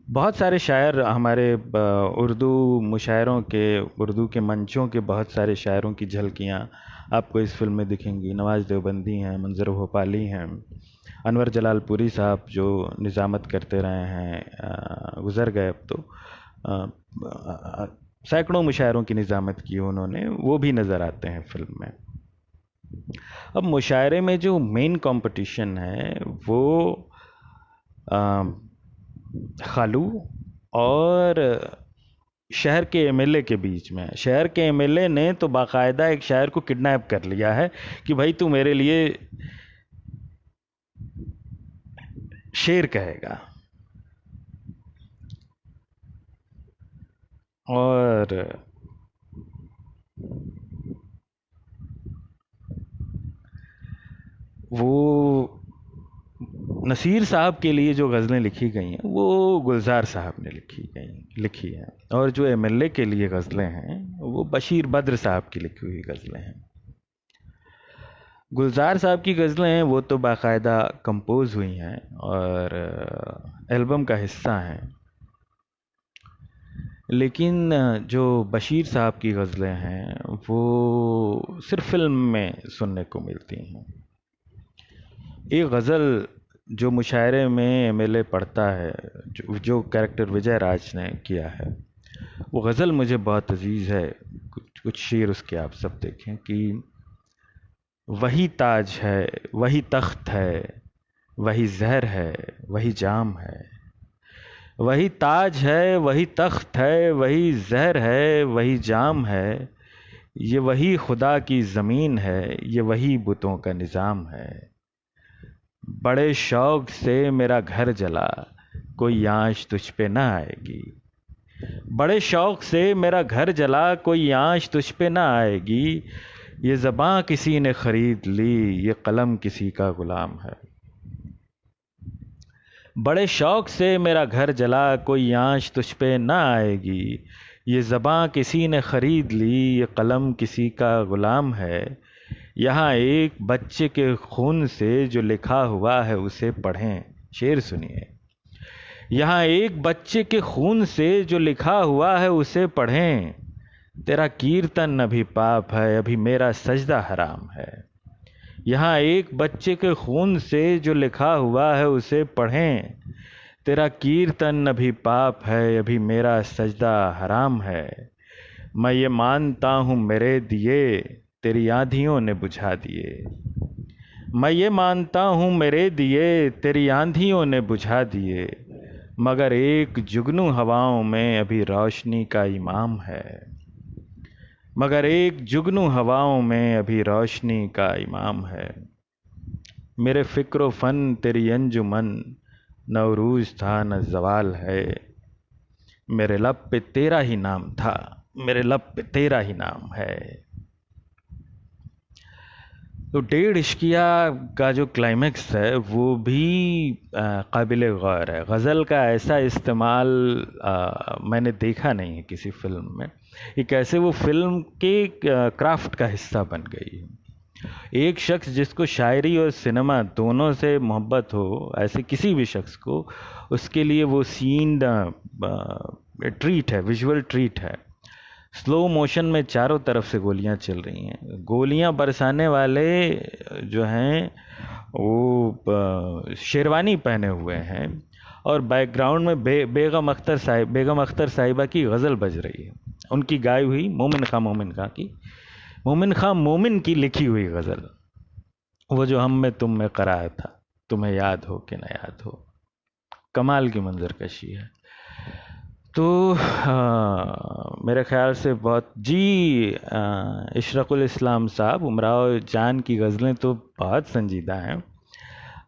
बहुत सारे शायर हमारे उर्दू मुशायरों के, उर्दू के मंचों के बहुत सारे शायरों की झलकियाँ आपको इस फिल्म में दिखेंगी। नवाज़ देवबंदी हैं, मंजर भोपाली हैं, अनवर जलालपुरी साहब जो निज़ामत करते रहे हैं, गुज़र गए अब तो। सैकड़ों मुशायरों की निज़ामत की उन्होंने, वो भी नज़र आते हैं फिल्म में। अब मुशायरे में जो मेन कंपटीशन है वो खालू और शहर के एमएलए के बीच में। शहर के एमएलए ने तो बाकायदा एक शायर को किडनैप कर लिया है कि भाई तू मेरे लिए शेर कहेगा। और वो नसीर साहब के लिए जो गज़लें लिखी गई हैं वो गुलजार साहब ने लिखी हैं, और जो एमएलए के लिए गज़लें हैं वो बशीर बद्र साहब की लिखी हुई गज़लें हैं। गुलजार साहब की गज़लें हैं वो तो बाकायदा कंपोज हुई हैं और एल्बम का हिस्सा हैं, लेकिन जो बशीर साहब की गज़लें हैं वो सिर्फ फिल्म में सुनने को मिलती हैं। एक गज़ल जो मुशायरे में एमएलए पढ़ता है, जो कैरेक्टर विजय राज ने किया है, वो गज़ल मुझे बहुत अजीज़ है। कुछ शेर उसके आप सब देखें कि वही ताज है, वही तख्त है, वही जहर है, वही जाम है। वही ताज है, वही तख्त है, वही जहर है, वही जाम है। ये वही खुदा की ज़मीन है, ये वही बुतों का निज़ाम है। बड़े शौक से मेरा घर जला, कोई आँच तुझ पे ना आएगी। बड़े शौक से मेरा घर जला, कोई आँच तुझ पे ना आएगी। ये ज़बां किसी ने खरीद ली, ये कलम किसी का गुलाम है। बड़े शौक से मेरा घर जला, कोई आँच तुझ पे ना आएगी। ये ज़बां किसी ने खरीद ली, ये कलम किसी का गुलाम है। यहाँ एक बच्चे के खून से जो लिखा हुआ है उसे पढ़ें। शेर सुनिए। यहाँ एक बच्चे के खून से जो लिखा हुआ है उसे पढ़ें। तेरा कीर्तन अभी पाप है, अभी मेरा सजदा हराम है। यहाँ एक बच्चे के खून से जो लिखा हुआ है उसे पढ़ें। तेरा कीर्तन अभी पाप है, अभी मेरा सजदा हराम है। मैं ये मानता हूँ मेरे दिए तेरी आंधियों ने बुझा दिए। मैं ये मानता हूँ मेरे दिए तेरी आंधियों ने बुझा दिए। मगर एक जुगनू हवाओं में अभी रोशनी का इमाम है। मगर एक जुगनू हवाओं में अभी रोशनी का इमाम है। मेरे फ़िक्र फ़न तेरी अंजुमन न उरूज था न ज़वाल है। मेरे लब पे तेरा ही नाम था, मेरे लब पे तेरा ही नाम है। तो डेढ़ इश्किया का जो क्लाइमेक्स है वो भी काबिल गौर है। गज़ल का ऐसा इस्तेमाल मैंने देखा नहीं है किसी फिल्म में। ये कैसे वो फिल्म के क्राफ्ट का हिस्सा बन गई है। एक शख्स जिसको शायरी और सिनेमा दोनों से मोहब्बत हो, ऐसे किसी भी शख्स को, उसके लिए वो सीन ट्रीट है, विजुअल ट्रीट है। स्लो मोशन में चारों तरफ से गोलियां चल रही हैं। गोलियां बरसाने वाले जो हैं वो शेरवानी पहने हुए हैं, और बैकग्राउंड में बेगम अख्तर साहिबा की गज़ल बज रही है, उनकी गाई हुई, मोमिन खां मोमिन की लिखी हुई गज़ल। वो जो हम में तुम में करार था, तुम्हें याद हो कि ना याद हो। कमाल की मंजर कशी है। तो मेरे ख्याल से बहुत जी, इशरकुल इस्लाम साहब, उमराव जान की गज़लें तो बहुत संजीदा हैं।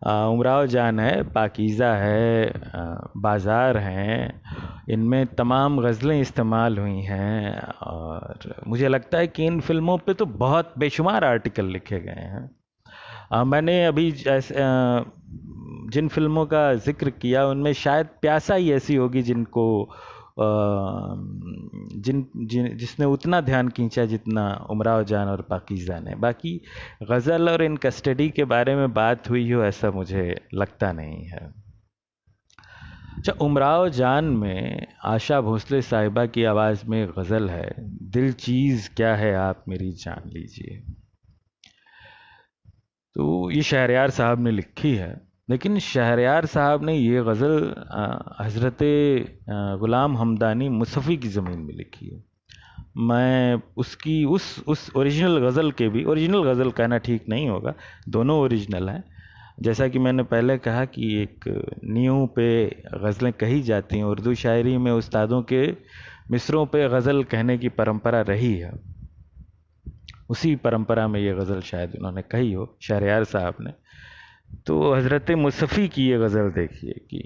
उमराव जान है, पाकीज़ा है, बाज़ार हैं, इनमें तमाम गज़लें इस्तेमाल हुई हैं। और मुझे लगता है कि इन फिल्मों पे तो बहुत बेशुमार आर्टिकल लिखे गए हैं। मैंने अभी जिन फिल्मों का जिक्र किया उनमें शायद प्यासा ही ऐसी होगी जिनको जिसने उतना ध्यान खींचा जितना उमराव जान और पाकीज़ा ने। बाकी गज़ल और इन कस्टडी के बारे में बात हुई हो ऐसा मुझे लगता नहीं है। अच्छा, उमराव जान में आशा भोसले साहिबा की आवाज़ में गज़ल है, दिल चीज़ क्या है आप मेरी जान लीजिए। तो ये शहरयार साहब ने लिखी है, लेकिन शहरयार साहब ने ये गज़ल हज़रत ग़ुलाम हमदानी मुसफ़ी की ज़मीन में लिखी है। मैं उसकी उस ओरिजिनल गज़ल के भी, ओरिजिनल गज़ल कहना ठीक नहीं होगा, दोनों ओरिजिनल हैं। जैसा कि मैंने पहले कहा कि एक नींव पे गज़लें कही जाती हैं, उर्दू शायरी में उस्तादों के मिसरों पे गज़ल कहने की परंपरा रही है। उसी परंपरा में ये गज़ल शायद उन्होंने कही हो, शहरयार साहब ने। तो हज़रत मुसफ़ी की ये गज़ल देखिए कि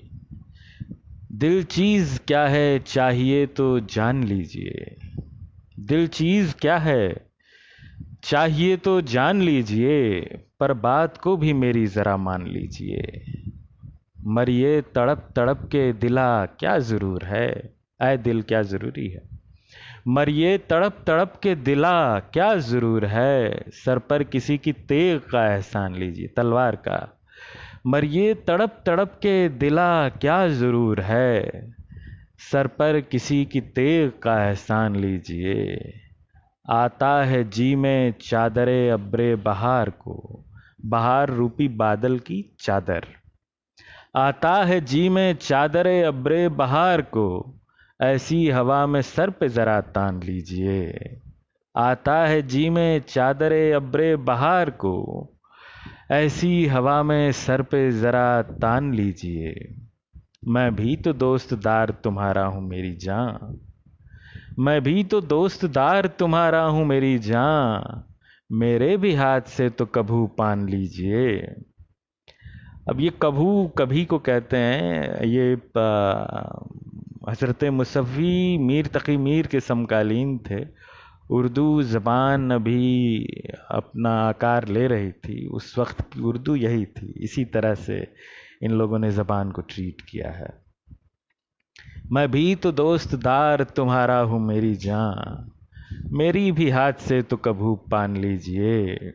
दिल चीज़ क्या है चाहिए तो जान लीजिए, दिल चीज़ क्या है चाहिए तो जान लीजिए, पर बात को भी मेरी ज़रा मान लीजिए। मरिए तड़प तड़प के दिला क्या ज़रूर है, ऐ दिल क्या ज़रूरी है। मरिए तड़प तड़प के दिला क्या ज़रूर है, सर पर किसी की तेग का एहसान लीजिए, तलवार का। मरिए तड़प तड़प के दिला क्या ज़रूर है, सर पर किसी की तेग का एहसान लीजिए। आता है जी में चादरे अब्रे बहार को, बहार रूपी बादल की चादर। आता है जी में चादरे अब्रे बहार को, ऐसी हवा में सर पे ज़रा तान लीजिए। आता है जी में चादरे अब्रे बहार को, ऐसी हवा में सर पे ज़रा तान लीजिए। मैं भी तो दोस्तदार तुम्हारा हूँ मेरी जान, मैं भी तो दोस्तदार तुम्हारा हूँ मेरी जान, मेरे भी हाथ से तो कभू पान लीजिए। अब ये कभू कभी को कहते हैं, ये हज़रत मुसफ़ी मीर तक़ी मीर के समकालीन थे। उर्दू ज़बान अभी अपना आकार ले रही थी, उस वक्त की उर्दू यही थी। इसी तरह से इन लोगों ने ज़बान को ट्रीट किया है। मैं भी तो दोस्तदार तुम्हारा हूँ मेरी जान, मेरी भी हाथ से तो कभू पान लीजिए।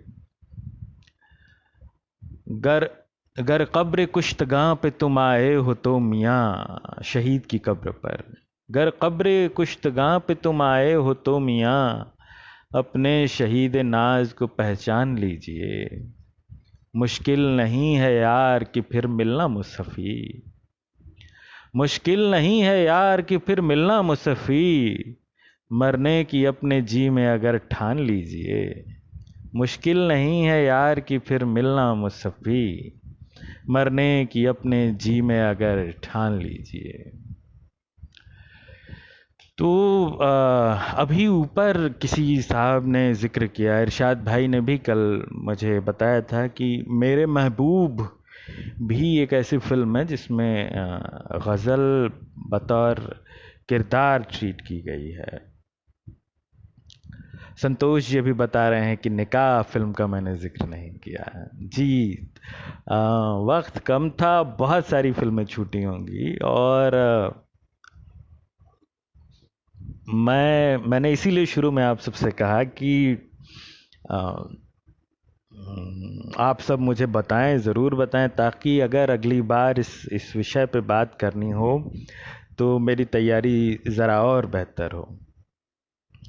गर गर कब्र कुश्तगां पे तुम आए हो तो मियाँ, शहीद की कब्र पर। गर कब्र कुश्तगां पे तुम आए हो तो मियाँ, अपने शहीद नाज को पहचान लीजिए। मुश्किल नहीं है यार कि फिर मिलना मुसफ़ी, मुश्किल नहीं है यार कि फिर मिलना मुसफ़ी, मरने की अपने जी में अगर ठान लीजिए। मुश्किल नहीं है यार कि फिर मिलना मुसफ़ी, मरने की अपने जी में अगर ठान लीजिए। तो अभी ऊपर किसी साहब ने ज़िक्र किया, इरशाद भाई ने भी कल मुझे बताया था कि मेरे महबूब भी एक ऐसी फिल्म है जिसमें गज़ल बतौर किरदार ट्रीट की गई है। संतोष जी अभी बता रहे हैं कि निकाह फिल्म का मैंने जिक्र नहीं किया है जी। अ, वक्त कम था, बहुत सारी फिल्में छूटी होंगी, और मैंने इसीलिए शुरू में आप सबसे कहा कि अ, आप सब मुझे बताएं, ज़रूर बताएं, ताकि अगर अगली बार इस विषय पे बात करनी हो तो मेरी तैयारी ज़रा और बेहतर हो।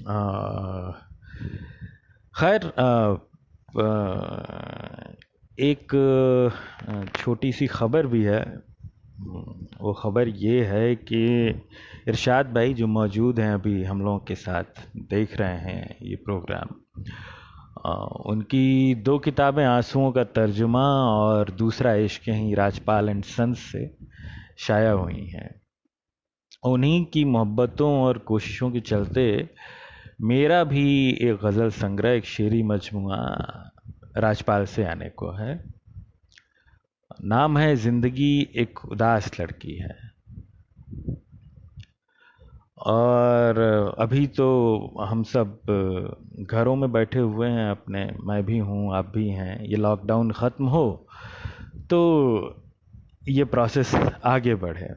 अ, खैर, एक छोटी सी खबर भी है। वो खबर ये है कि इरशाद भाई जो मौजूद हैं अभी हम लोगों के साथ, देख रहे हैं ये प्रोग्राम, अ, उनकी दो किताबें, आंसुओं का तर्जुमा और दूसरा इश्क, ही राजपाल एंड सन्स से शाया हुई हैं। उन्हीं की मोहब्बतों और कोशिशों के चलते मेरा भी एक गज़ल संग्रह, एक शेरी मजमुआ राजपाल से आने को है। नाम है ज़िंदगी एक उदास लड़की है। और अभी तो हम सब घरों में बैठे हुए हैं अपने, मैं भी हूँ, आप भी हैं। ये लॉकडाउन ख़त्म हो तो ये प्रोसेस आगे बढ़े।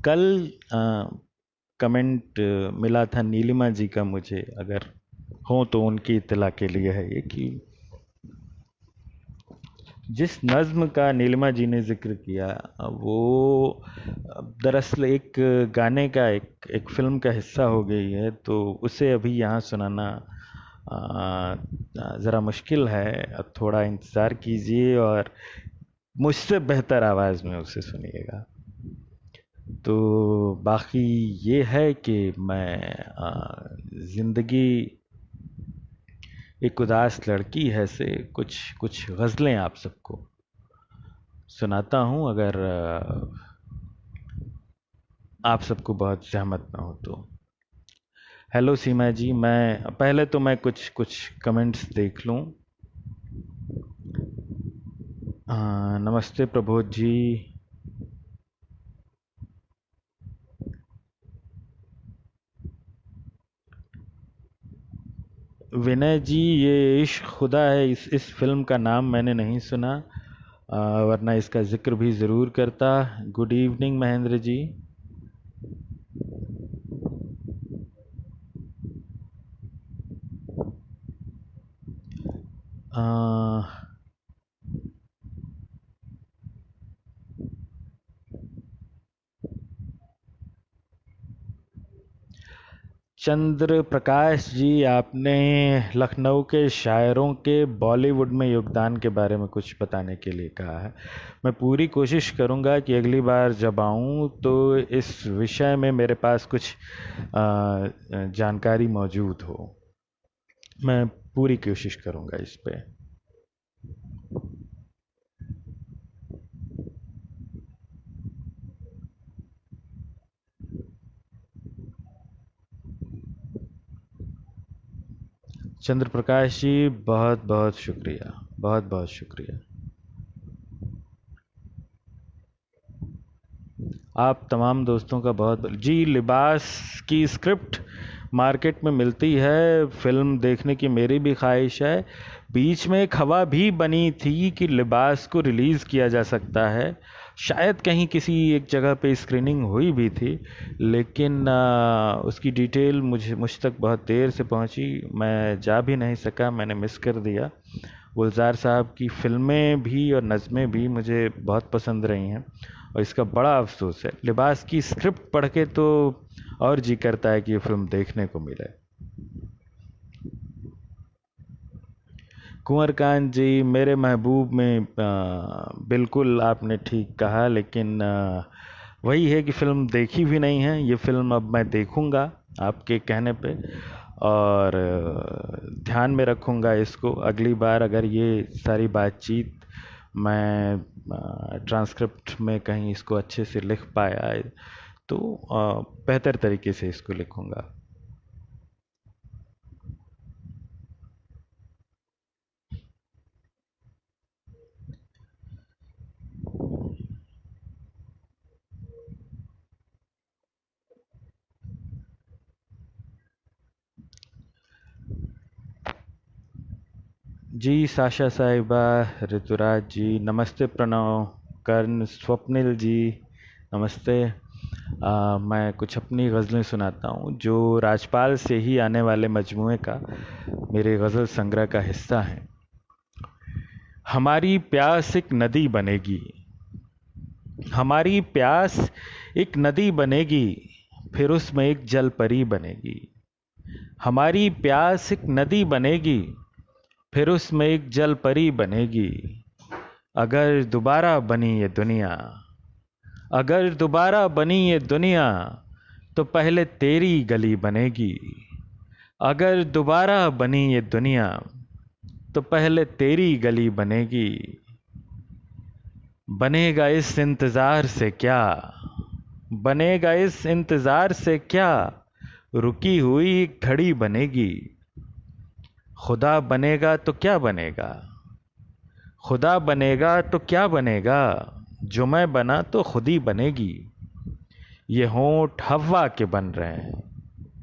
कल कमेंट मिला था नीलिमा जी का मुझे, अगर हो तो उनकी इत्तला के लिए है ये, कि जिस नज़्म का नीलिमा जी ने ज़िक्र किया वो दरअसल एक गाने का, एक फिल्म का हिस्सा हो गई है, तो उसे अभी यहाँ सुनाना ज़रा मुश्किल है। अब थोड़ा इंतज़ार कीजिए और मुझसे बेहतर आवाज़ में उसे सुनिएगा। तो बाकी ये है कि मैं ज़िंदगी एक उदास लड़की है से कुछ कुछ गज़लें आप सबको सुनाता हूँ, अगर आप सबको बहुत ज़हमत ना हो तो। हेलो सीमा जी, मैं पहले तो मैं कुछ कुछ कमेंट्स देख लूँ। नमस्ते प्रबोध जी। विनय जी, ये इश्क खुदा है, इस फिल्म का नाम मैंने नहीं सुना, वरना इसका जिक्र भी ज़रूर करता। Good evening Mahendra ji. अ, चंद्र प्रकाश जी, आपने लखनऊ के शायरों के बॉलीवुड में योगदान के बारे में कुछ बताने के लिए कहा है। मैं पूरी कोशिश करूंगा कि अगली बार जब आऊं तो इस विषय में मेरे पास कुछ जानकारी मौजूद हो। मैं पूरी कोशिश करूंगा इस पे। चंद्र प्रकाश जी, बहुत बहुत शुक्रिया, बहुत बहुत शुक्रिया। आप तमाम दोस्तों का बहुत जी। लिबास की स्क्रिप्ट मार्केट में मिलती है, फिल्म देखने की मेरी भी ख्वाहिश है। बीच में एक हवा भी बनी थी कि लिबास को रिलीज़ किया जा सकता है, शायद कहीं किसी एक जगह पे स्क्रीनिंग हुई भी थी, लेकिन उसकी डिटेल मुझ तक बहुत देर से पहुंची, मैं जा भी नहीं सका, मैंने मिस कर दिया। गुलजार साहब की फिल्में भी और नज़में भी मुझे बहुत पसंद रही हैं, और इसका बड़ा अफसोस है। लिबास की स्क्रिप्ट पढ़ के तो और जी करता है कि ये फिल्म देखने को मिले। कुंवर कांत जी, मेरे महबूब में बिल्कुल आपने ठीक कहा, लेकिन वही है कि फिल्म देखी भी नहीं है। ये फिल्म अब मैं देखूंगा आपके कहने पे, और ध्यान में रखूंगा इसको। अगली बार अगर ये सारी बातचीत मैं ट्रांसक्रिप्ट में कहीं इसको अच्छे से लिख पाया तो बेहतर तरीके से इसको लिखूंगा। जी साशा साहिबा, ऋतुराज जी नमस्ते, प्रणव, कर्ण, स्वप्निल जी नमस्ते। मैं कुछ अपनी गज़लें सुनाता हूँ जो राजपाल से ही आने वाले मजमूए का मेरे गज़ल संग्रह का हिस्सा हैं। हमारी प्यास एक नदी बनेगी, हमारी प्यास एक नदी बनेगी, फिर उसमें एक जल परी बनेगी। हमारी प्यास एक नदी बनेगी, फिर उसमें एक जल परी बनेगी। अगर दोबारा बनी ये दुनिया, अगर दोबारा बनी ये दुनिया, तो पहले तेरी गली बनेगी। अगर दोबारा बनी ये दुनिया, तो पहले तेरी गली बनेगी। बनेगा इस इंतजार से क्या, बनेगा इस इंतजार से क्या, रुकी हुई घड़ी बनेगी। खुदा बनेगा तो क्या बनेगा, खुदा बनेगा तो क्या बनेगा, जो मैं बना तो खुद ही बनेगी। ये होंठ हव्वा के बन रहे हैं,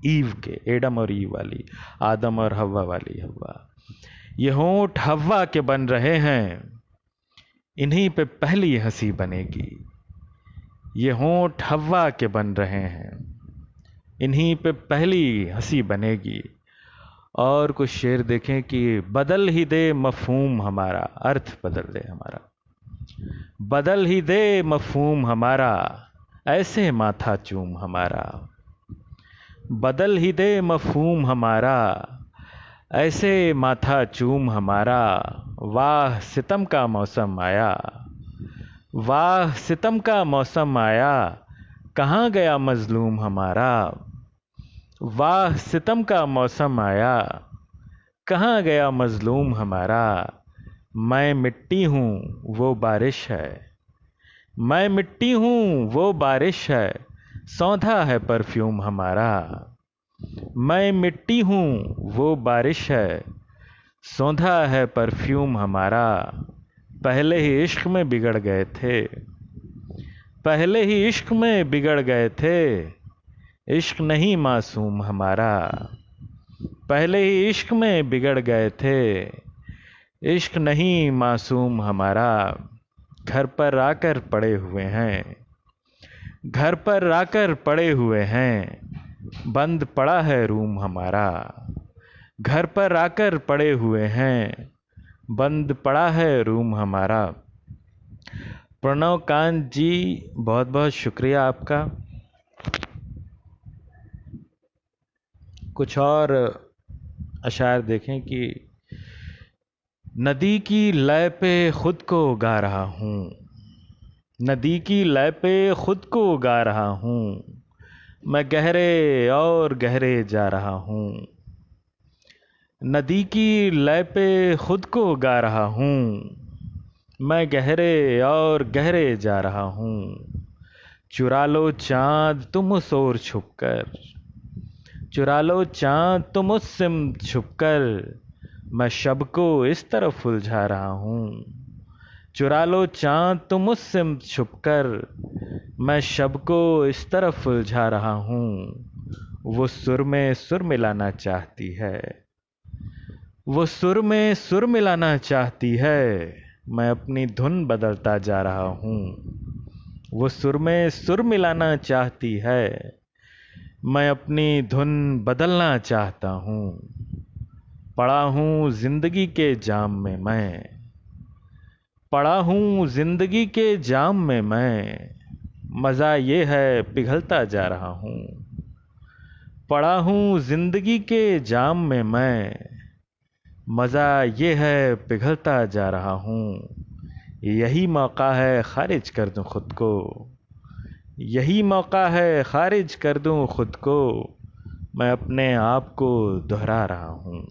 ईव के, एडम और ईव वाली, आदम और हव्वा वाली हव्वा। ये होंठ हव्वा के बन रहे हैं, इन्हीं पे पहली हंसी बनेगी। ये होंठ हव्वा के बन रहे हैं, इन्हीं पे पहली हंसी बनेगी। और कुछ शेर देखें कि बदल ही दे मफहूम हमारा, अर्थ बदल दे हमारा। बदल ही दे मफहूम हमारा, ऐसे माथा चूम हमारा। बदल ही दे मफहूम हमारा, ऐसे माथा चूम हमारा। वाह सितम का मौसम आया, वाह सितम का मौसम आया, कहाँ गया मजलूम हमारा। वाह सितम का मौसम आया, कहाँ गया मजलूम हमारा। मैं मिट्टी हूँ वो बारिश है, मैं मिट्टी हूँ वो बारिश है, सौंधा है परफ्यूम हमारा। मैं मिट्टी हूँ वो बारिश है, सौंधा है परफ्यूम हमारा। पहले ही इश्क में बिगड़ गए थे, पहले ही इश्क में बिगड़ गए थे, इश्क नहीं मासूम हमारा। पहले ही इश्क में बिगड़ गए थे, इश्क नहीं मासूम हमारा। घर पर आकर पड़े हुए हैं, घर पर आकर पड़े हुए हैं, बंद पड़ा है रूम हमारा। घर पर आकर पड़े हुए हैं, बंद पड़ा है रूम हमारा। प्रणव कांत जी बहुत बहुत शुक्रिया आपका। कुछ और अशार देखें कि नदी की लय पे खुद को गा रहा हूँ, नदी की लय पे खुद को गा रहा हूँ, मैं गहरे और गहरे जा रहा हूँ। नदी की लय पे खुद को गा रहा हूँ, मैं गहरे और गहरे जा रहा हूँ। चुरा लो चाँद तुम उस ओर छुपकर, चुरा लो चाँद तुम उस सिम छुपकर, मैं शब को इस तरफ उलझा रहा हूँ। चुरा लो चाँद तुम उस सिम छुपकर, मैं शब को इस तरफ उलझा रहा हूँ। वो सुर में सुर मिलाना चाहती है, वो सुर में सुर मिलाना चाहती है, मैं अपनी धुन बदलता जा रहा हूँ। वो सुर में सुर मिलाना चाहती है, मैं अपनी धुन बदलना चाहता हूँ। पड़ा हूँ जिंदगी के जाम में मैं, पड़ा हूँ जिंदगी के जाम में मैं, मज़ा ये है पिघलता जा रहा हूँ। पड़ा हूँ जिंदगी के जाम में मैं, मज़ा ये है पिघलता जा रहा हूँ। यही मौका है खारिज कर दूँ खुद को, यही मौका है खारिज कर दूँ खुद को, मैं अपने आप को दोहरा रहा हूँ।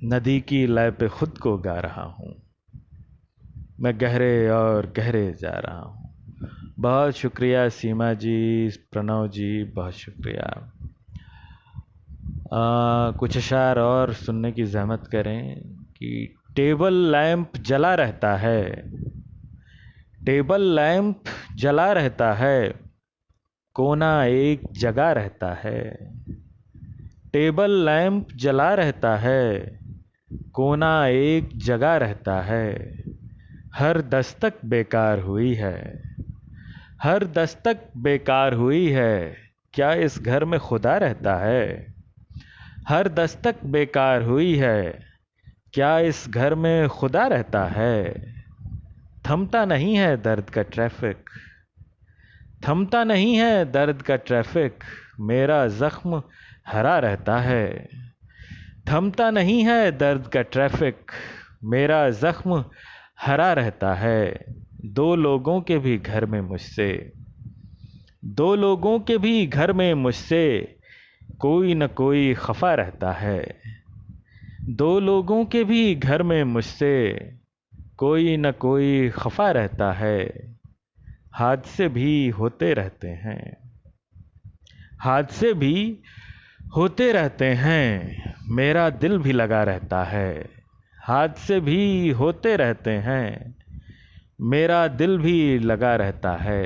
नदी की लय पे खुद को गा रहा हूँ, मैं गहरे और गहरे जा रहा हूँ। बहुत शुक्रिया सीमा जी, प्रणव जी, बहुत शुक्रिया। कुछ अशार और सुनने की ज़हमत करें कि टेबल लैंप जला रहता है, टेबल लैंप जला रहता है, कोना एक जगा रहता है, टेबल लैंप जला रहता है, कोना एक जगा रहता है, हर दस्तक बेकार हुई है, हर दस्तक बेकार हुई है, क्या इस घर में खुदा रहता है? हर दस्तक बेकार हुई है, क्या इस घर में खुदा रहता है? थमता नहीं है दर्द का ट्रैफिक, थमता नहीं है दर्द का ट्रैफिक, मेरा जख्म हरा रहता है। थमता नहीं है दर्द का ट्रैफिक, मेरा जख्म हरा रहता है। दो लोगों के भी घर में मुझसे, दो लोगों के भी घर में मुझसे कोई न कोई खफा रहता है। दो लोगों के भी घर में मुझसे कोई न कोई खफा रहता है। हादसे भी होते रहते हैं, हादसे भी होते रहते हैं, मेरा दिल भी लगा रहता है। हादसे भी होते रहते हैं, मेरा दिल भी लगा रहता है।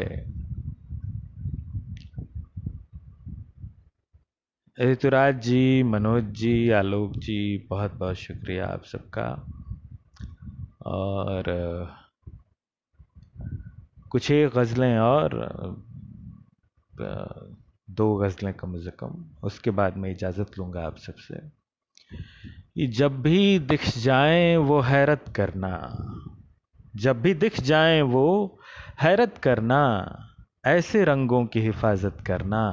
ऋतुराज जी, मनोज जी, आलोक जी, बहुत बहुत शुक्रिया आप सबका। और कुछ एक गज़लें और दो गज़लें कम से कम, उसके बाद मैं इजाज़त लूँगा आप सबसे। ये जब भी दिख जाएं वो हैरत करना, जब भी दिख जाएं वो हैरत करना, ऐसे रंगों की हिफाजत करना।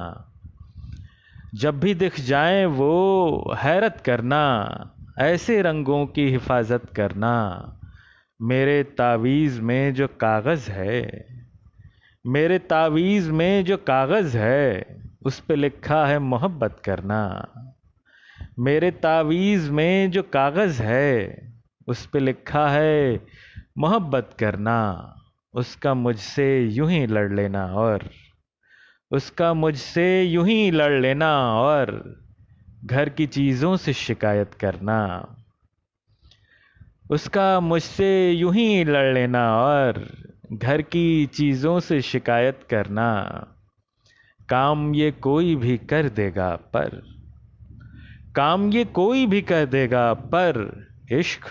जब भी दिख जाएं वो हैरत करना, ऐसे रंगों की हिफाजत करना। मेरे तावीज़ में जो कागज़ है, मेरे तावीज़ में जो कागज़ है, उस पे लिखा है मोहब्बत करना। मेरे तावीज़ में जो कागज़ है, उस पे लिखा है मोहब्बत करना। उसका मुझसे यूं ही लड़ लेना, और उसका मुझसे यूं ही लड़ लेना, और घर की चीज़ों से शिकायत करना। उसका मुझसे यूं ही लड़ लेना, और घर की चीज़ों से शिकायत करना। काम ये कोई भी कर देगा पर, काम ये कोई भी कर देगा पर, इश्क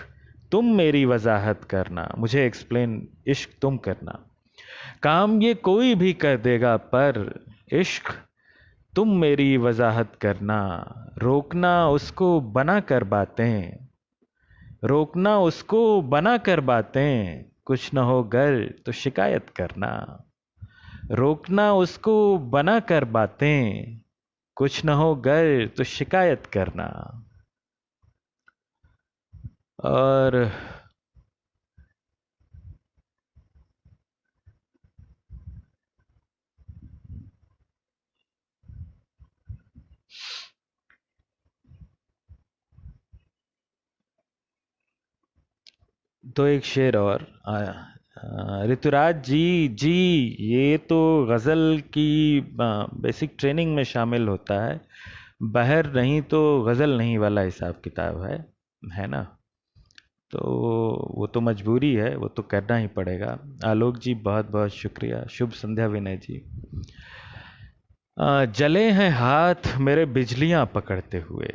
तुम मेरी वजाहत करना। मुझे एक्सप्लेन इश्क तुम करना। काम ये कोई भी कर देगा पर, इश्क तुम मेरी वजाहत करना। रोकना उसको बना कर बातें, रोकना उसको बना कर बातें, कुछ न हो गर तो शिकायत करना। रोकना उसको बना कर बातें, कुछ न हो गर तो शिकायत करना। और तो एक शेर और ऋतुराज जी, जी ये तो गज़ल की बेसिक ट्रेनिंग में शामिल होता है। बहर नहीं तो गज़ल नहीं वाला हिसाब किताब है ना? तो वो तो मजबूरी है, वो तो करना ही पड़ेगा। आलोक जी बहुत बहुत शुक्रिया। शुभ संध्या विनय जी। जले हैं हाथ मेरे बिजलियां पकड़ते हुए,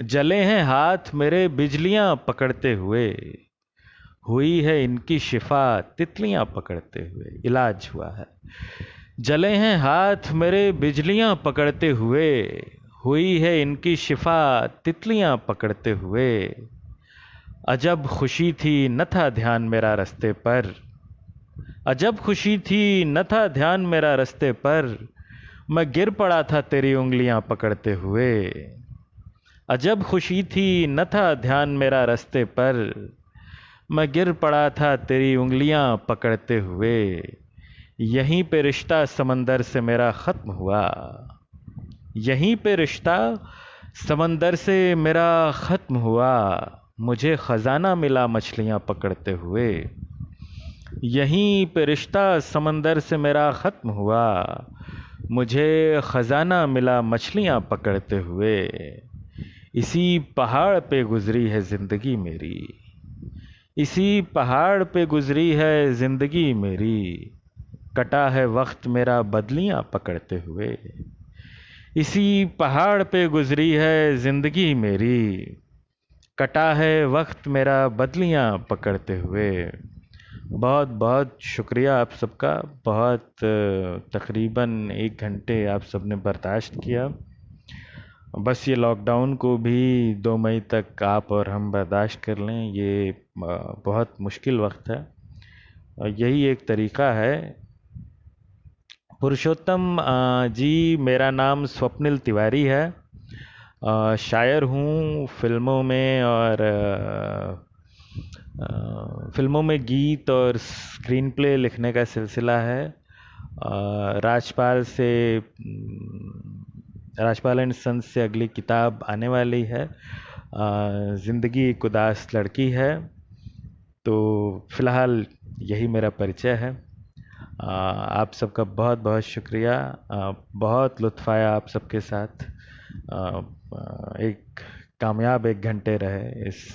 जले हैं हाथ मेरे बिजलियां पकड़ते हुए, हुई है इनकी शिफा तितलियां पकड़ते हुए। इलाज हुआ है। जले हैं हाथ मेरे बिजलियां पकड़ते हुए, हुई है इनकी शिफा तितलियां पकड़ते हुए। अजब खुशी थी न था ध्यान मेरा रास्ते पर, अजब खुशी थी न था ध्यान मेरा रास्ते पर, मैं गिर पड़ा था तेरी उंगलियां पकड़ते हुए। अजब खुशी थी न था ध्यान मेरा रास्ते पर, मैं गिर पड़ा था तेरी उंगलियां पकड़ते हुए। यहीं पे रिश्ता समंदर से मेरा ख़त्म हुआ, यहीं पे रिश्ता समंदर से मेरा ख़त्म हुआ। मुझे ख़जाना मिला मछलियां पकड़ते हुए, यहीं पे रिश्ता समंदर से मेरा ख़त्म हुआ। मुझे ख़जाना मिला मछलियां पकड़ते हुए। इसी पहाड़ पे गुजरी है ज़िंदगी मेरी, इसी पहाड़ पे गुजरी है ज़िंदगी मेरी। कटा है वक्त मेरा बदलियां पकड़ते हुए। इसी पहाड़ पे गुजरी है जिंदगी मेरी, कटा है वक्त मेरा बदलियां पकड़ते हुए। बहुत बहुत शुक्रिया आप सबका। बहुत तकरीबन 1 घंटे आप सबने बर्दाश्त किया। बस ये लॉकडाउन को भी 2 मई तक आप और हम बर्दाश्त कर लें। ये बहुत मुश्किल वक्त है और यही एक तरीका है। पुरुषोत्तम जी, मेरा नाम स्वप्निल तिवारी है। शायर हूँ फिल्मों में, और फिल्मों में गीत और स्क्रीन प्ले लिखने का सिलसिला है। राजपाल से राजपाल एंड सन्स से अगली किताब आने वाली है। ज़िंदगी एक उदास लड़की है। तो फिलहाल यही मेरा परिचय है। आप सबका बहुत बहुत शुक्रिया। बहुत लुत्फ़ आया आप सबके साथ। एक कामयाब 1 घंटे रहे इस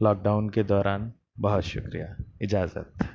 लॉकडाउन के दौरान। बहुत शुक्रिया। इजाज़त।